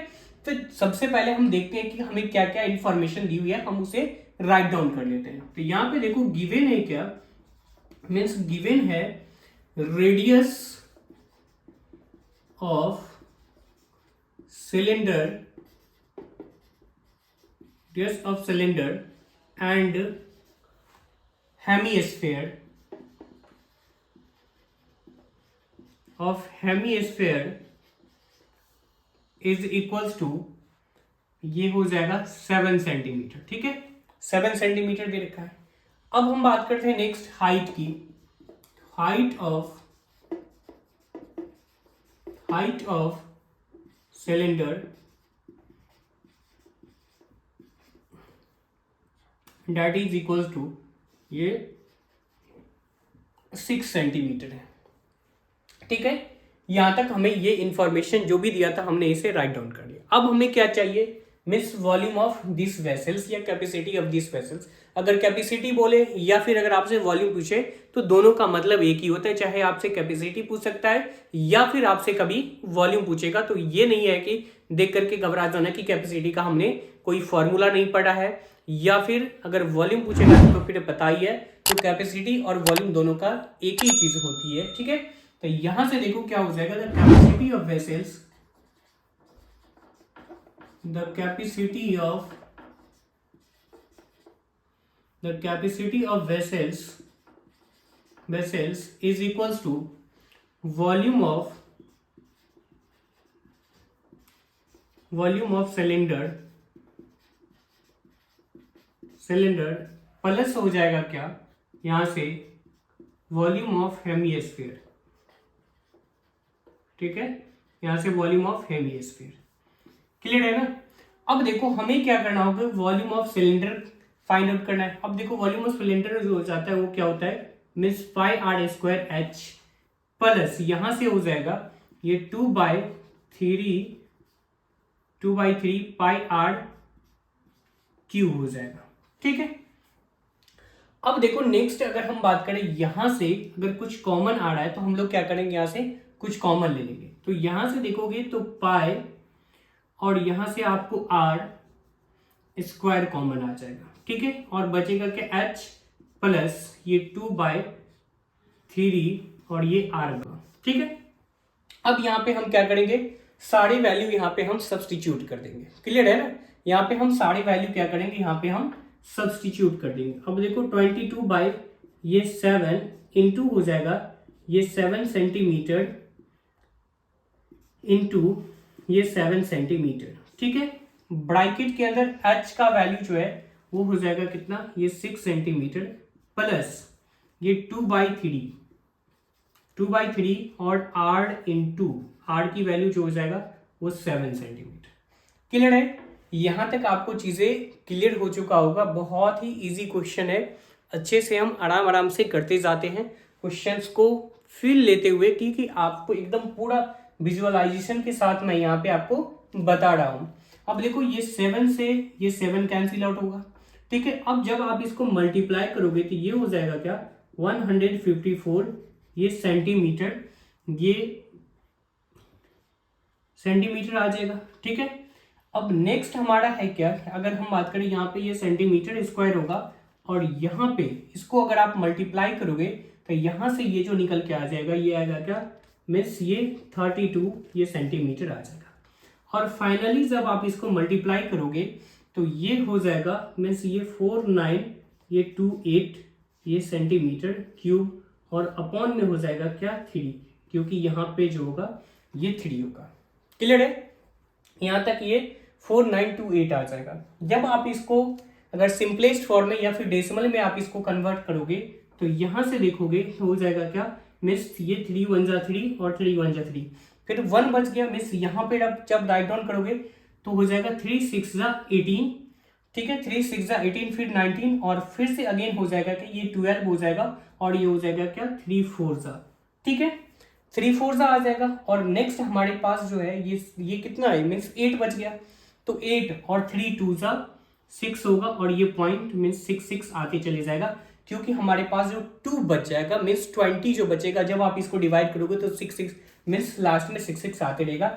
तो सबसे पहले हम देखते हैं कि हमें क्या क्या इंफॉर्मेशन दी हुई है, हम उसे राइट डाउन कर लेते हैं। तो यहां पे देखो गिवन है क्या, मींस गिवन है radius of cylinder and hemisphere is equals to, ये हो जाएगा 7 सेंटीमीटर। ठीक है, 7 सेंटीमीटर दे रखा है। अब हम बात करते हैं नेक्स्ट हाइट की। Height of cylinder that is equals to, ये 6 सेंटीमीटर है। ठीक है, यहां तक हमें ये इंफॉर्मेशन जो भी दिया था हमने इसे राइट डाउन कर लिया। अब हमें क्या चाहिए, means volume of this vessels या कैपेसिटी ऑफ दिस वेसल्स। अगर कैपेसिटी बोले या फिर अगर आपसे वॉल्यूम पूछे तो दोनों का मतलब एक ही होता है, चाहे आपसे कैपेसिटी पूछ सकता है या फिर आपसे कभी वॉल्यूम पूछेगा। तो ये नहीं है कि देख करके घबरा जाना कि कैपेसिटी का हमने कोई फॉर्मूला नहीं पढ़ा है, या फिर अगर वॉल्यूम पूछेगा तो फिर पता ही है। तो कैपेसिटी और वॉल्यूम दोनों का एक ही चीज होती है, ठीक है। तो यहां से देखो क्या हो जाएगा, the capacity of vessels, the capacity of vessels is equals to volume of cylinder plus हो जाएगा क्या यहां से वॉल्यूम ऑफ हेमिस्फीयर, ठीक है, यहां से वॉल्यूम ऑफ हेमिस्फीयर। क्लियर है ना। अब देखो हमें क्या करना होगा, volume of cylinder find out करना है। अब देखो वॉल्यूम ऑफ सिलेंडर जो हो जाता है वो क्या होता है, means pi are square H plus यहां से हो जाएगा ये 2/3 पाई आर क्यूब हो जाएगा, ठीक है। अब देखो नेक्स्ट अगर हम बात करें यहां से अगर कुछ कॉमन आ रहा है तो हम लोग क्या करेंगे, यहां से कुछ कॉमन ले लेंगे। तो यहां से देखोगे तो पाई और यहां से आपको आर स्क्वायर कॉमन आ जाएगा, ठीक है। और बचेगा क्या एच प्लस ये 2/3 और ये आर का, ठीक है। अब यहां पे हम क्या करेंगे, सारे वैल्यू यहां पे हम सब्स्टिट्यूट कर देंगे। क्लियर है ना। यहां पे हम सारे वैल्यू क्या करेंगे, यहां पे हम सब्स्टिट्यूट कर देंगे। अब देखो 22/7 इंटू हो जाएगा ये 7 सेंटीमीटर इंटू ये 7 सेंटीमीटर, ठीक है। ब्रैकेट के अंदर h का वैल्यू जो है वो हो जाएगा कितना, ये 6 सेंटीमीटर प्लस ये 2/3 और r इंटू r की वैल्यू जो हो जाएगा वो 7 सेंटीमीटर। क्लियर है। यहां तक आपको चीजें क्लियर हो चुका होगा। बहुत ही इजी क्वेश्चन है, अच्छे से हम आराम आराम से करते जाते हैं क्वेश्चंस को फील लेते हुए, क्योंकि आपको एकदम पूरा विजुअलाइजेशन के साथ मैं यहाँ पे आपको बता रहा हूं। अब देखो ये 7 से ये 7 कैंसिल आउट होगा, ठीक है। अब जब आप इसको मल्टीप्लाई करोगे तो ये हो जाएगा क्या 154 ये सेंटीमीटर, ये सेंटीमीटर आ जाएगा, ठीक है। अब नेक्स्ट हमारा है क्या, अगर हम बात करें यहाँ पे ये सेंटीमीटर स्क्वायर होगा और यहाँ पे इसको अगर आप मल्टीप्लाई करोगे तो यहाँ से ये जो निकल के आ जाएगा ये आएगा क्या, मीन्स ये 32 ये सेंटीमीटर आ जाएगा। और फाइनली जब आप इसको मल्टीप्लाई करोगे तो ये हो जाएगा मीन्स ये 49 ये 28 ये सेंटीमीटर क्यूब और अपॉन में हो जाएगा क्या 3, क्योंकि यहाँ पे जो होगा ये 3 होगा। क्लियर है। यहाँ तक ये 4928 आ जाएगा। जब आप इसको अगर सिंपलेस्ट फॉर्म में या फिर डेसिमल में आप इसको कन्वर्ट करोगे तो यहाँ से देखोगे तो हो जाएगा क्या, मीन्स ये 3 1 जा 3 और 3 1 जा 3, फिर 1 बच गया। मीन्स यहाँ पे जब राइट डाउन करोगे तो हो जाएगा 3 6 जा 18, ठीक है, 3 6 जा 18 फिर 19 और फिर से अगेन हो जाएगा कि ये 12 हो जाएगा और ये हो जाएगा क्या 3 4 जा, ठीक है, 3 4 जा आ जाएगा। और नेक्स्ट हमारे पास जो है ये कितना है, मीन्स 8 बच गया तो 8 और 3 2 जा 6 होगा और ये पॉइंट मीन्स 6 6 आते चले जाएगा, क्योंकि हमारे पास जो 2 बच जाएगा मीन्स 20 जो बचेगा जब आप इसको डिवाइड करोगे तो 6 6 मीन्स लास्ट में 6 6 आते रहेगा।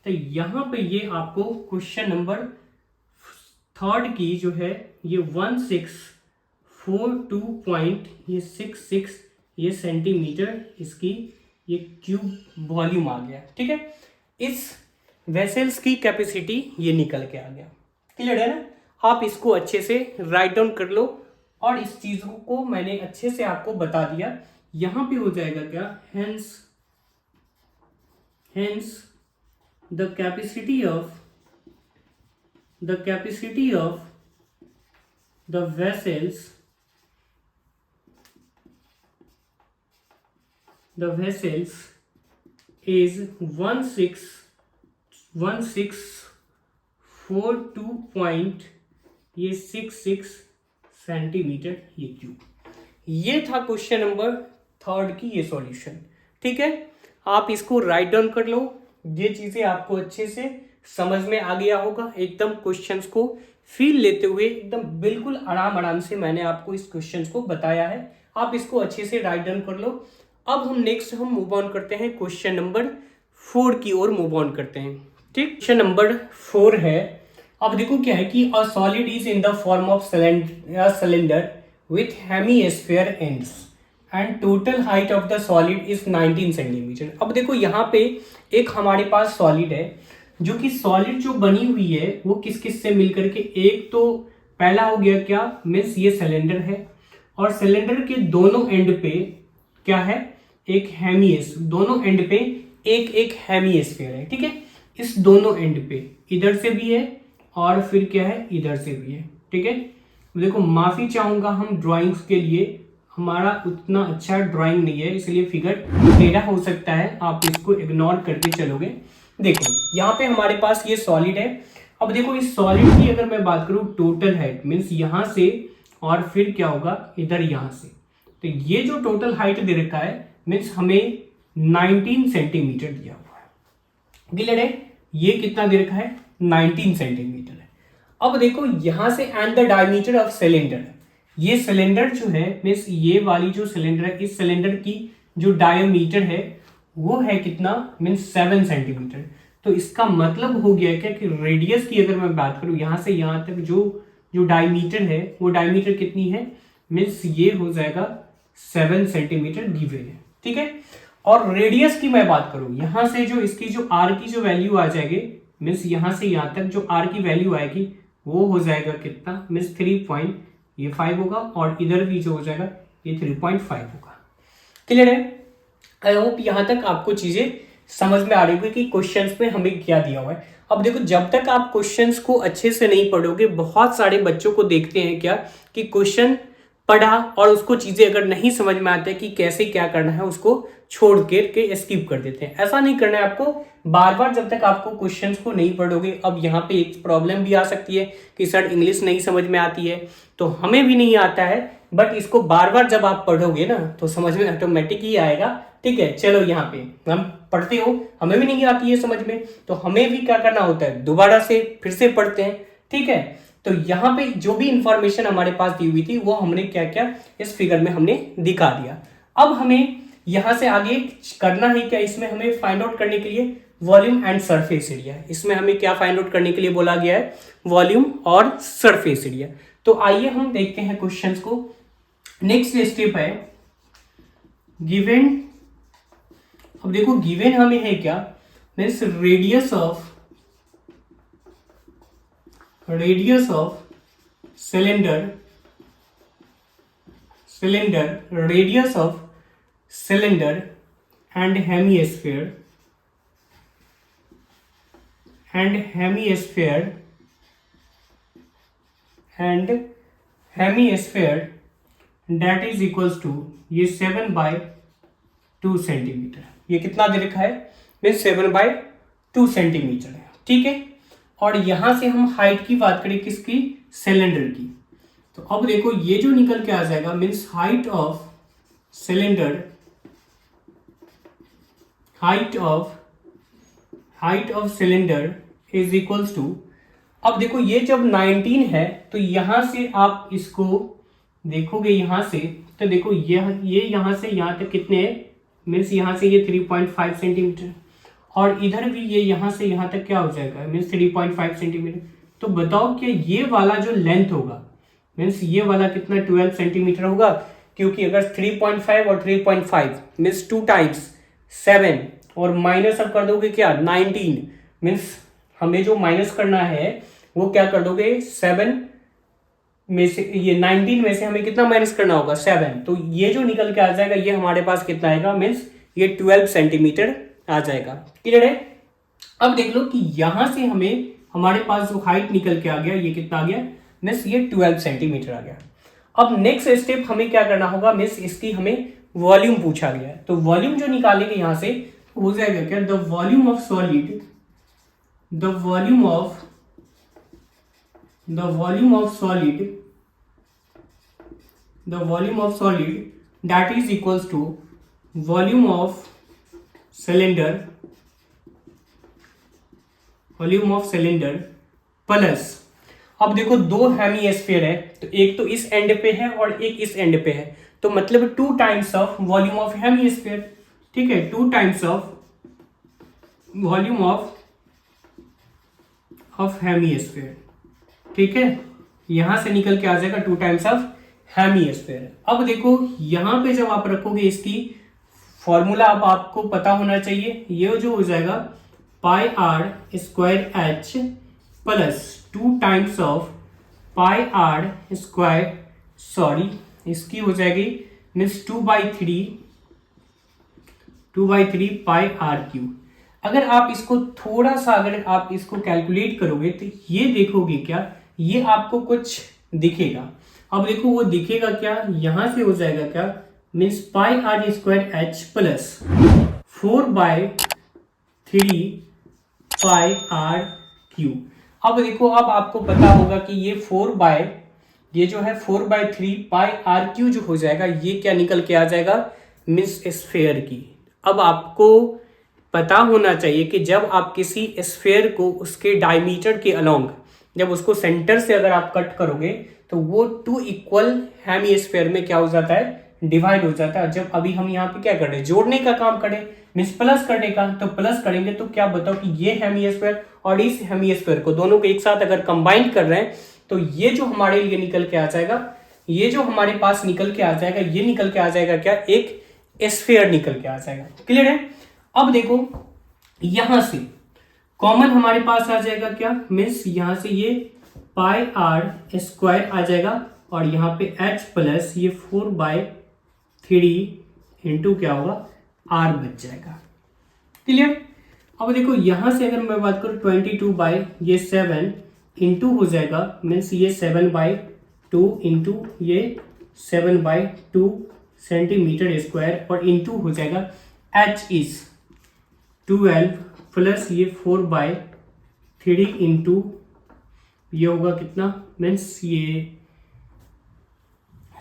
तो यहाँ पे ये आपको क्वेश्चन नंबर 3 की जो है ये 1642 पॉइंट ये 66 ये सेंटीमीटर इसकी ये क्यूब वॉल्यूम आ गया, ठीक है। इस वेसल्स की कैपेसिटी ये निकल के आ गया। क्लियर है ना। आप इसको अच्छे से राइट डाउन कर लो और इस चीजों को मैंने अच्छे से आपको बता दिया। यहां पे हो जाएगा क्या, hence the capacity of the vessels is 1642 point ये 66 सेंटीमीटर ये क्यूब। ये था क्वेश्चन नंबर 3 की ये सॉल्यूशन, ठीक है। आप इसको राइट डाउन कर लो, ये चीजें आपको अच्छे से समझ में आ गया होगा एकदम। क्वेश्चंस को फील लेते हुए एकदम बिल्कुल आराम से मैंने आपको इस क्वेश्चंस को बताया है। आप इसको अच्छे से राइट डाउन कर लो। अब हम मूव ऑन करते हैं क्वेश्चन नंबर 4 की ओर मूव ऑन करते हैं। ठीक, क्वेश्चन नंबर 4 है। अब देखो क्या है कि a solid is in the form of cylinder with hemisphere ends and total height of the solid is 19 centimetre. अब देखो यहाँ पे एक हमारे पास सॉलिड है, जो कि सॉलिड जो बनी हुई है वो किस किस से मिलकर के, एक तो पहला हो गया क्या, मीन्स ये सिलेंडर है और सिलेंडर के दोनों एंड पे क्या है, एक दोनों एंड पे एक एक हेमीस्फीयर है। ठीक है, इस दोनों एंड पे इधर से भी है और फिर क्या है, इधर से भी है। ठीक है, देखो माफी चाहूंगा हम ड्राइंग्स के लिए, हमारा उतना अच्छा ड्राइंग नहीं है, इसलिए फिगर टेढ़ा हो सकता है, आप इसको इग्नोर करके चलोगे। देखो यहाँ पे हमारे पास ये सॉलिड है। अब देखो इस सॉलिड की अगर मैं बात करूं टोटल हाइट, मीन्स यहां से और फिर क्या होगा इधर यहां से, तो ये जो टोटल हाइट दे रखा है मीन्स हमें 19 सेंटीमीटर दिया हुआ है। क्लियर है, ये कितना दे रखा है, 19 सेंटीमीटर है। अब देखो यहां से and the diameter of cylinder, ये सिलेंडर जो है मीन्स ये वाली जो सिलेंडर है, इस सिलेंडर की जो डायमीटर है वो है कितना, मीन्स 7 सेंटीमीटर। तो इसका मतलब हो गया क्या कि रेडियस की अगर मैं बात करूं यहां से यहां तक जो डायमीटर है वो डायमीटर कितनी है, मीन्स ये हो जाएगा 7 सेंटीमीटर गिवन है। ठीक है, और रेडियस की मैं बात करूं यहां से जो इसकी जो आर की जो वैल्यू आ जाएगी, मीन्स यहां से यहां तक जो आर की वैल्यू आएगी वो हो जाएगा कितना, मीन्स 3.5 होगा और इधर भी जो हो जाएगा ये 3.5 होगा। क्लियर है, आई होप यहां तक आपको चीजें समझ में आ रही होगी कि क्वेश्चंस में हमें क्या दिया हुआ है। अब देखो जब तक आप क्वेश्चंस को अच्छे से नहीं पढ़ोगे, बहुत सारे बच्चों को देखते हैं क्या कि क्वेश्चन पढ़ा और उसको चीजें अगर नहीं समझ में आते कि कैसे क्या करना है उसको छोड़ के स्किप कर देते हैं। ऐसा नहीं करना है आपको, बार बार जब तक आपको क्वेश्चंस को नहीं पढ़ोगे। अब यहाँ पे एक प्रॉब्लम भी आ सकती है कि सर इंग्लिश नहीं समझ में आती है, तो हमें भी नहीं आता है, बट इसको बार बार जब आप पढ़ोगे ना तो समझ में ऑटोमेटिक ही आएगा। ठीक है, चलो यहाँ पे हम पढ़ते हो, हमें भी नहीं आती है समझ में, तो हमें भी क्या करना होता है, दोबारा से फिर से पढ़ते हैं। ठीक है, तो यहाँ पे जो भी इंफॉर्मेशन हमारे पास दी हुई थी वो हमने क्या क्या इस फिगर में हमने दिखा दिया। अब हमें यहां से आगे करना है क्या, इसमें हमें फाइंड आउट करने के लिए वॉल्यूम एंड सरफेस एरिया। इसमें हमें क्या फाइंड आउट करने के लिए बोला गया है, वॉल्यूम और सरफेस एरिया। तो आइए हम देखते हैं क्वेश्चंस को। नेक्स्ट स्टेप है गिवन। अब देखो गिवन हमें है क्या, means radius of cylinder, radius of cylinder and hemisphere that is equals to ये 7/2 सेंटीमीटर। ये कितना दे रखा है, मीन्स 7/2 सेंटीमीटर है। ठीक है, और यहां से हम हाइट की बात करें किसकी, सिलेंडर की, तो अब देखो ये जो निकल के आ जाएगा means height of cylinder is equals to, अब देखो ये जब 19 है तो यहां से आप इसको देखोगे यहां से, तो देखो ये यहां से यहां तक कितने हैं, मीन्स यहां से ये 3.5 सेंटीमीटर और इधर भी ये यहां से यहां तक क्या हो जाएगा, मीन्स 3.5 सेंटीमीटर। तो बताओ कि ये वाला जो लेंथ होगा मीन्स ये वाला कितना 12 सेंटीमीटर होगा, क्योंकि अगर 3.5 और 3.5 मीन्स 2 टाइम्स 7 और माइनस अब कर दोगे क्या 19, मीन्स हमें जो माइनस करना है वो क्या कर दोगे 7 में से, ये 19 में से हमें कितना माइनस करना होगा 7, तो ये जो निकल के आ जाएगा ये हमारे पास कितना आएगा, मीन्स ये 12 सेंटीमीटर आ जाएगा। क्लियर है, अब देख लो कि यहां से हमें हमारे पास जो हाइट निकल के आ गया ये कितना आ गया, मीन्स ये 12 सेंटीमीटर आ गया। अब नेक्स्ट स्टेप हमें क्या करना होगा, मीन्स इसकी हमें वॉल्यूम पूछा गया है, तो वॉल्यूम जो निकालेंगे यहां से हो जाएगा क्या, the volume of solid that is equals to volume of cylinder volume of cylinder plus, अब देखो दो हेमिस्फीयर है, तो एक तो इस एंड पे है और एक इस एंड पे है, तो मतलब 2 times of volume of hemisphere, ठीक है, 2 times of volume of hemisphere, ठीक है, यहां से निकल के आ जाएगा 2 टाइम्स ऑफ हेमिस्फीयर। अब देखो यहां पे जब आप रखोगे इसकी फॉर्मूला अब आपको पता होना चाहिए, ये जो हो जाएगा pi are square H plus 2 times of pi are square, sorry इसकी हो जाएगी मीन्स 2/3 पाई आर क्यू। अगर आप इसको थोड़ा सा अगर आप इसको कैलकुलेट करोगे तो ये देखोगे क्या, ये आपको कुछ दिखेगा। अब देखो वो दिखेगा क्या, यहां से हो जाएगा क्या means pi are square H plus 4/3 pi r cube. अब देखो अब आपको पता होगा कि ये जो है 4/3 पाई आर क्यू जो हो जाएगा, ये क्या निकल के आ जाएगा मीन्स स्फेयर की। अब आपको पता होना चाहिए कि जब आप किसी स्फेयर को उसके डायमीटर के अलोंग, जब उसको सेंटर से अगर आप कट करोगे तो वो 2 इक्वल हेमिस्फीयर में क्या हो जाता है, डिवाइड हो जाता है। जब अभी हम यहाँ पे क्या कर रहे हैं, जोड़ने का काम करें मीन्स प्लस करने का, तो प्लस करेंगे तो क्या बताओ कि ये हेमिस्फीयर और इस हेमिस्फीयर को दोनों को एक साथ अगर कंबाइन कर रहे हैं तो ये जो हमारे लिए निकल के आ जाएगा, ये जो हमारे पास निकल के आ जाएगा, ये निकल के आ जाएगा क्या, एक स्फीयर निकल के आ जाएगा। क्लियर है। अब देखो यहां से कॉमन हमारे पास आ जाएगा क्या मीन्स यहां से ये पाई आर स्क्वायर आ जाएगा और यहाँ पे h प्लस ये 4/3 इंटू क्या होगा r बच जाएगा। क्लियर। अब देखो यहां से अगर मैं बात करूं 22/7 इंटू हो जाएगा मीन्स ये 7/2 इंटू ये 7/2 सेंटीमीटर स्क्वायर और इंटू हो जाएगा h इज 12 प्लस ये 4/3 इंटू ये होगा कितना मीन्स ये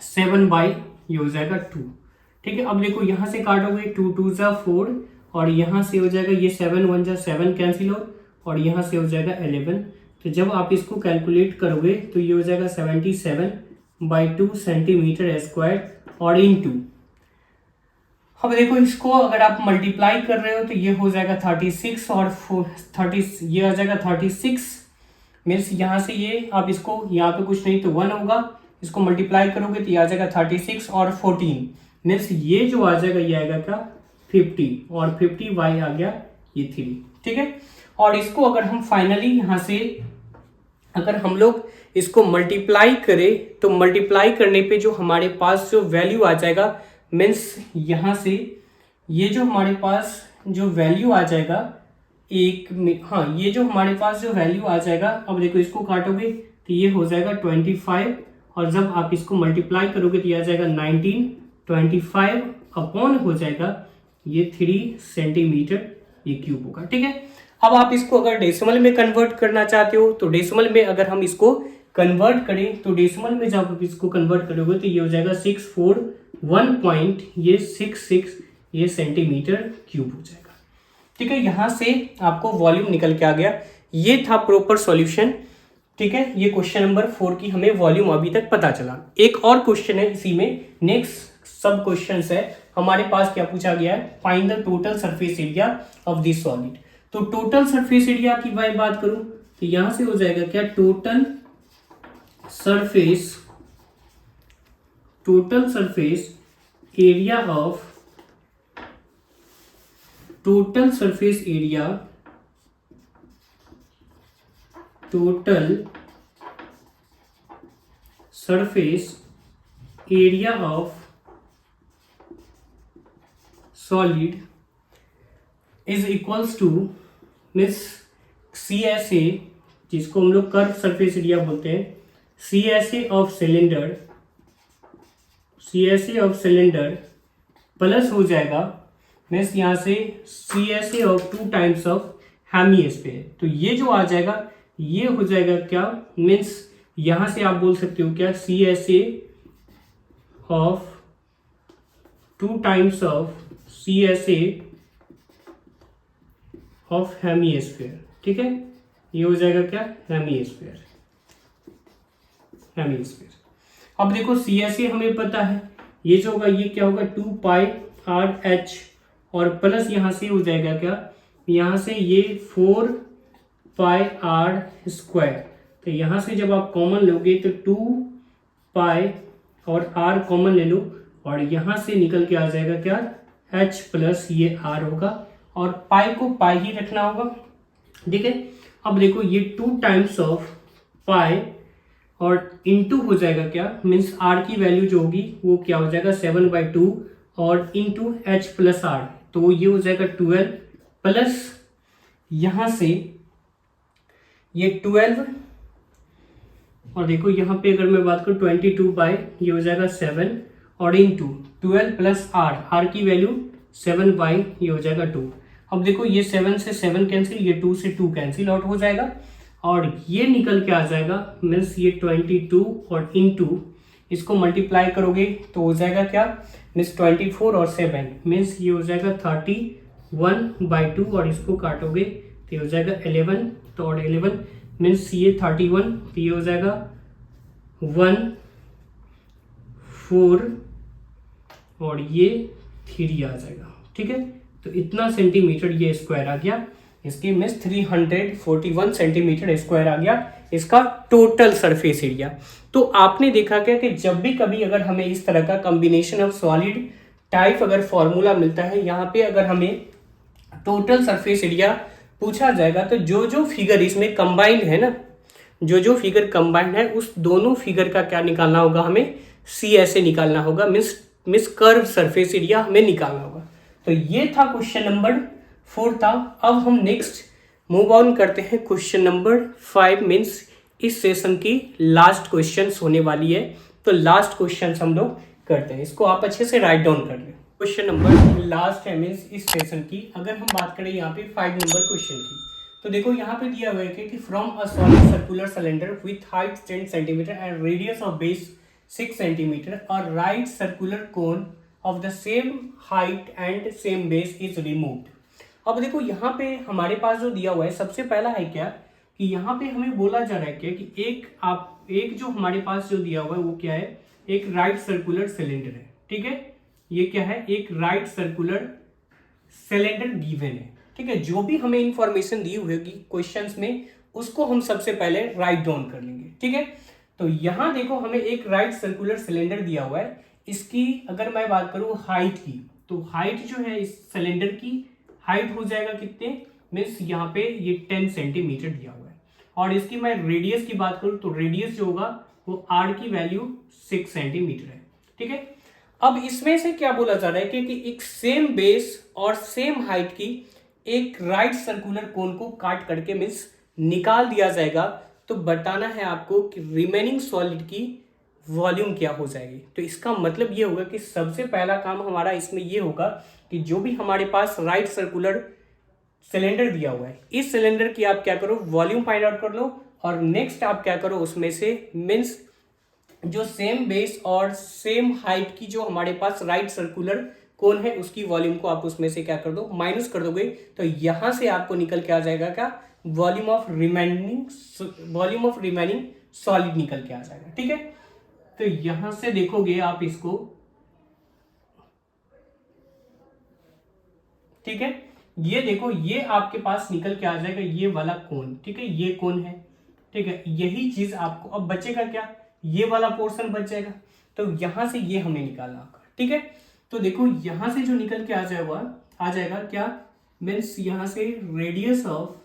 7 ये हो जाएगा 2। ठीक है। अब देखो यहां से काटोगे 2 2 जा 4 और यहां से हो जाएगा ये 7 1 जा 7 कैंसिल हो और यहां से हो जाएगा 11। तो जब आप इसको कैलकुलेट करोगे तो ये हो जाएगा 77/2 सेंटीमीटर स्क्वायर और इंटू, अब देखो इसको अगर आप मल्टीप्लाई कर रहे हो तो ये हो जाएगा 36 और 30 ये आ जाएगा 36 मीन्स यहाँ से ये आप इसको यहाँ पे कुछ नहीं तो 1 होगा, इसको मल्टीप्लाई करोगे तो ये आ जाएगा 36 और 14 मीन्स ये जो आ जाएगा ये आएगा क्या 50 और 50y आ गया ये 3। ठीक है। और इसको अगर हम फाइनली यहाँ से अगर हम लोग इसको मल्टीप्लाई करें तो मल्टीप्लाई करने पे जो हमारे पास जो वैल्यू आ जाएगा मीन्स यहाँ से ये जो हमारे पास जो वैल्यू आ जाएगा हाँ ये जो हमारे पास जो वैल्यू आ जाएगा, अब देखो इसको काटोगे तो ये हो जाएगा 25 और जब आप इसको मल्टीप्लाई करोगे तो ये आ जाएगा 19, 25 अपॉन हो जाएगा ये 3 सेंटीमीटर ये क्यूब होगा। ठीक है। अब आप इसको अगर डेसिमल में कन्वर्ट करना चाहते हो तो डेसिमल में अगर हम इसको कन्वर्ट करें तो डेसिमल में जब आप इसको कन्वर्ट करोगे तो ये हो जाएगा 641.66 ये सेंटीमीटर क्यूब हो जाएगा। ठीक है। यहां से आपको वॉल्यूम निकल के आ गया। ये था प्रॉपर सॉल्यूशन। ठीक है। ये क्वेश्चन नंबर 4 की हमें वॉल्यूम अभी तक पता चला। एक और क्वेश्चन है इसी में, नेक्स्ट सब क्वेश्चन है हमारे पास क्या पूछा गया है, find the total surface area of this solid. तो टोटल सरफेस एरिया की मैं बात करूं तो यहां से हो जाएगा क्या total surface area of total surface area of solid is equals to means CSA जिसको हम लोग कर्व सरफेस एरिया बोलते हैं, CSA ऑफ सिलेंडर प्लस हो जाएगा मीन्स यहाँ से CSA of 2 times of hemisphere. तो ये जो आ जाएगा ये हो जाएगा क्या मीन्स यहाँ से आप बोल सकते हो क्या CSA of 2 times of CSA of hemisphere. ठीक है। ये हो जाएगा क्या, हेमीस्फीयर। अब देखो सी एस ए हमें पता है, ये जो होगा ये क्या होगा 2πr/h, और प्लस यहाँ से हो जाएगा क्या, यहाँ से ये 4πr²। तो यहाँ से जब आप कॉमन लोगे तो 2π और r कॉमन ले लो, और यहाँ से निकल के आ जाएगा क्या, h प्लस ये r होगा, और पाई को पाई ही रखना होगा। ठीक है, अब देखो ये 2 टाइम्स ऑफ पाई और इनटू हो जाएगा क्या, मीन्स r की वैल्यू जो होगी वो क्या हो जाएगा 7/2 और इनटू h प्लस r, तो ये हो जाएगा 12 प्लस यहाँ से ये 12, और देखो यहाँ पे अगर मैं बात करूँ 22 ये हो जाएगा 7 और इनटू 12 प्लस r की वैल्यू 7 ये हो जाएगा 2। अब देखो ये 7 से 7 कैंसिल, ये 2 से 2 कैंसिल आउट हो जाएगा, और ये निकल के आ जाएगा मीन्स ये 22 और इनटू इसको मल्टीप्लाई करोगे तो हो जाएगा क्या, मीन्स 24 और 7 मीन्स ये हो जाएगा 31/2, और इसको काटोगे तो ये हो जाएगा 11, तो और 11 मीन्स ये 31, तो ये हो जाएगा 1/4 और ये 3 आ जाएगा। ठीक है, तो इतना सेंटीमीटर ये स्क्वायर आ गया, इसकी मीन्स 341 सेंटीमीटर स्क्वायर आ गया इसका टोटल सरफेस एरिया। तो आपने देखा क्या कि जब भी कभी अगर हमें इस तरह का कॉम्बिनेशन ऑफ सॉलिड टाइप अगर फॉर्मूला मिलता है, यहाँ पे अगर हमें टोटल सरफेस एरिया पूछा जाएगा तो जो जो फिगर इसमें कंबाइंड है ना, जो फिगर कंबाइंड है उस दोनों फिगर का क्या निकालना होगा, हमें CSA निकालना होगा, मीन्स कर्व सरफेस एरिया हमें निकालना होगा। तो ये था क्वेश्चन नंबर 4 था। अब हम नेक्स्ट मूव ऑन करते हैं क्वेश्चन नंबर 5, मीन्स इस सेशन की लास्ट क्वेश्चन होने वाली है। तो लास्ट क्वेश्चन हम लोग करते हैं, इसको आप अच्छे से राइट डाउन कर लें। क्वेश्चन नंबर लास्ट है मीन्स इस सेशन की। अगर हम बात करें यहाँ पे 5 नंबर क्वेश्चन की, तो देखो यहाँ पे दिया हुआ है कि from a solid circular cylinder with height 10 centimetre and radius of base 6 centimetre और right circular cone of the same height and same base is removed. अब देखो यहाँ पे हमारे पास जो दिया हुआ है, सबसे पहला है क्या कि यहाँ पे हमें बोला जा रहा है क्या कि एक जो हमारे पास जो दिया हुआ है वो क्या है, एक राइट सर्कुलर सिलेंडर है। ठीक है, ये क्या है, एक राइट सर्कुलर सिलेंडर गिवन है। ठीक है, जो भी हमें इंफॉर्मेशन दी हुई होगी क्वेश्चंस में उसको हम सबसे पहले राइट डाउन कर लेंगे। ठीक है, तो यहाँ देखो हमें एक राइट सर्कुलर सिलेंडर दिया हुआ है, इसकी अगर मैं बात करूं हाइट की, तो हाइट जो है इस सिलेंडर की हाइट हो जाएगा कितने, मीन्स यहाँ पे ये 10 सेंटीमीटर दिया हुआ है, और इसकी मैं रेडियस की बात करूं तो रेडियस जो होगा वो r की वैल्यू 6 सेंटीमीटर है। ठीक है, अब इसमें से क्या बोला जा रहा है कि एक सेम बेस और सेम हाइट की एक राइट सर्कुलर कोन को काट करके मीन्स निकाल दिया जाएगा, तो बताना है आपको कि रिमेनिंग सॉलिड की वॉल्यूम क्या हो जाएगी। तो इसका मतलब ये होगा कि सबसे पहला काम हमारा इसमें ये होगा कि जो भी हमारे पास राइट सर्कुलर सिलेंडर दिया हुआ है, इस सिलेंडर की आप क्या करो, वॉल्यूम फाइंड आउट कर लो, और नेक्स्ट आप क्या करो, उसमें से मीन्स जो सेम बेस और सेम हाइट की जो हमारे पास राइट सर्कुलर कोन है उसकी वॉल्यूम को आप उसमें से क्या कर दो, माइनस कर दोगे, तो यहां से आपको निकल के आ जाएगा क्या, वॉल्यूम ऑफ रिमेनिंग सॉलिड निकल के आ जाएगा। ठीक है, तो यहां से देखोगे आप इसको, ठीक है, ये देखो ये आपके पास निकल के आ जाएगा ये वाला कोन। ठीक है, ये कोन है। ठीक है, यही चीज आपको अब बचेगा क्या, ये वाला पोर्शन बच जाएगा, तो यहां से ये हमें निकालना होगा। ठीक है, तो देखो यहां से जो निकल के आ जाएगा क्या, मीन्स यहां से radius of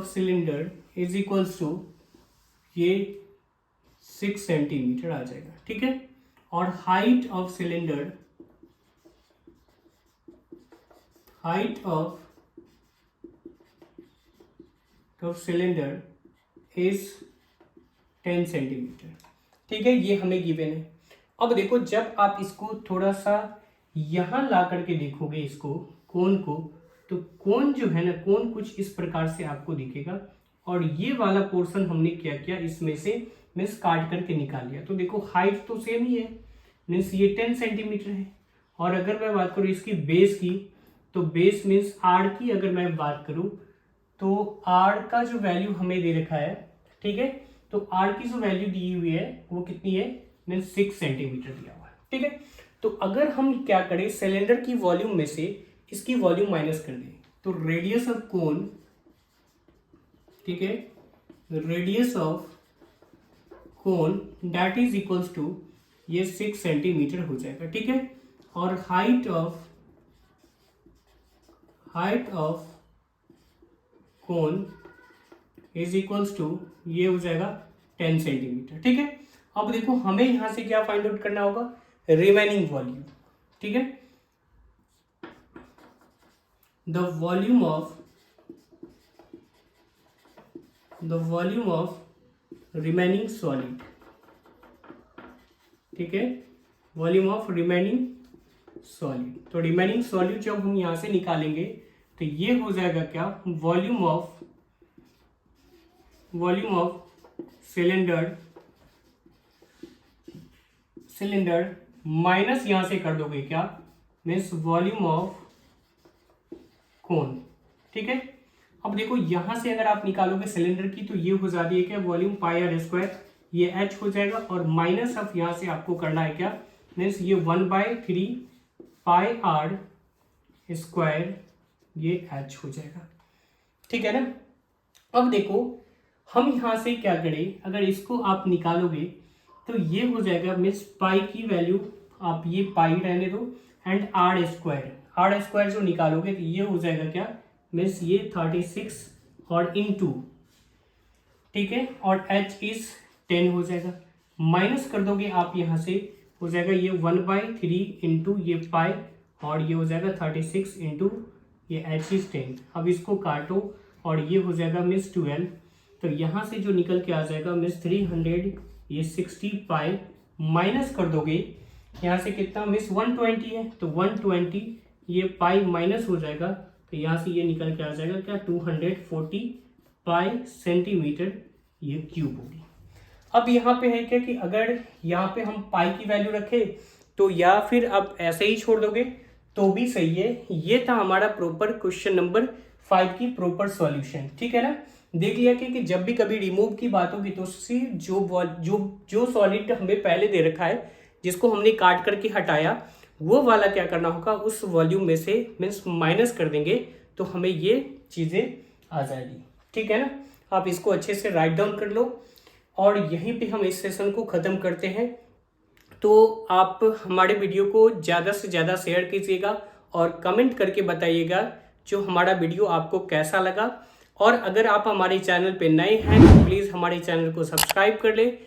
cylinder is equals to ये 6 सेंटीमीटर आ जाएगा। ठीक है, और height of cylinder is 10 centimetre. ठीक है, ये हमें गिवन है। अब देखो जब आप इसको थोड़ा सा यहां ला करके देखोगे इसको कोन को, तो कोन जो है ना, कोन कुछ इस प्रकार से आपको दिखेगा, और ये वाला पोर्शन हमने क्या किया, इसमें से मीन्स काट करके निकाल लिया। तो देखो हाइट तो सेम ही है, मीन्स ये 10 सेंटीमीटर है। और अगर मैं बात करूँ इसकी बेस की, तो बेस मीन्स आर की अगर मैं बात करूँ तो आर का जो वैल्यू हमें दे रखा है, ठीक है, तो आर की जो वैल्यू दी हुई है वो कितनी है, मीन्स 6 सेंटीमीटर दिया हुआ है, ठीक है। तो अगर हम क्या करें, सिलेंडर की वॉल्यूम में से इसकी वॉल्यूम माइनस कर दें, तो रेडियस ऑफ कोन, ठीक है, radius of cone that is equals to ये 6 सेंटीमीटर हो जाएगा, ठीक है। और height of cone is equals to ये हो जाएगा 10 सेंटीमीटर, ठीक है। अब देखो हमें यहां से क्या फाइंड आउट करना होगा, रिमेनिंग वॉल्यूम, ठीक है। The volume of remaining solid, ठीक है, वॉल्यूम ऑफ रिमेनिंग सॉलिड। तो रिमेनिंग सॉलिड जब हम यहां से निकालेंगे तो ये हो जाएगा क्या, वॉल्यूम ऑफ सिलेंडर माइनस यहां से कर दोगे क्या, मीन्स वॉल्यूम ऑफ कोन, ठीक है। अब देखो यहां से अगर आप निकालोगे सिलेंडर की, तो ये हो जाती है क्या, वॉल्यूम पाई आर स्क्वायर, ये h हो जाएगा, और माइनस ऑफ यहां से आपको करना है क्या, मीन्स ये 1/3 पाई आर स्क्वायर, ये h हो जाएगा, ठीक है ना। अब देखो हम यहां से क्या करें, अगर इसको आप निकालोगे तो ये हो जाएगा, मीन्स पाई की वैल्यू आप ये पाई रहने दो, एंड आर स्क्वायर जो निकालोगे तो ये हो जाएगा क्या, मीन्स ये 36 और इनटू, ठीक है, और h इज 10 हो जाएगा, माइनस कर दोगे आप यहाँ से, हो जाएगा ये 1/3 इंटू ये पाई, और ये हो जाएगा 36 इंटू ये h इज 10। अब इसको काटो और ये हो जाएगा मीन्स 12, तो यहाँ से जो निकल के आ जाएगा मीन्स 300, ये 60 पाई, माइनस कर दोगे यहाँ से कितना, मीन्स 120 है, तो 120 ये पाई माइनस हो जाएगा, तो यहाँ से ये निकल के आ जाएगा क्या, 240 पाई सेंटीमीटर ये क्यूब होगी। अब यहाँ पे है क्या कि अगर यहाँ पे हम पाई की वैल्यू रखें तो, या फिर अब ऐसे ही छोड़ दोगे तो भी सही है। ये था हमारा प्रॉपर क्वेश्चन नंबर 5 की प्रॉपर सॉल्यूशन, ठीक है ना। देख लिया कि जब भी कभी रिमूव की बात होगी तो उससे जो सॉलिड हमें पहले दे रखा है, जिसको हमने काट करके हटाया, वो वाला क्या करना होगा, उस वॉल्यूम में से मीन्स माइनस कर देंगे, तो हमें ये चीज़ें आ जाएगी, ठीक है ना। आप इसको अच्छे से राइट डाउन कर लो, और यहीं पे हम इस सेशन को ख़त्म करते हैं। तो आप हमारे वीडियो को ज़्यादा से ज़्यादा शेयर कीजिएगा और कमेंट करके बताइएगा जो हमारा वीडियो आपको कैसा लगा। और अगर आप हमारे चैनल पे नए हैं तो प्लीज़ हमारे चैनल को सब्सक्राइब कर लें,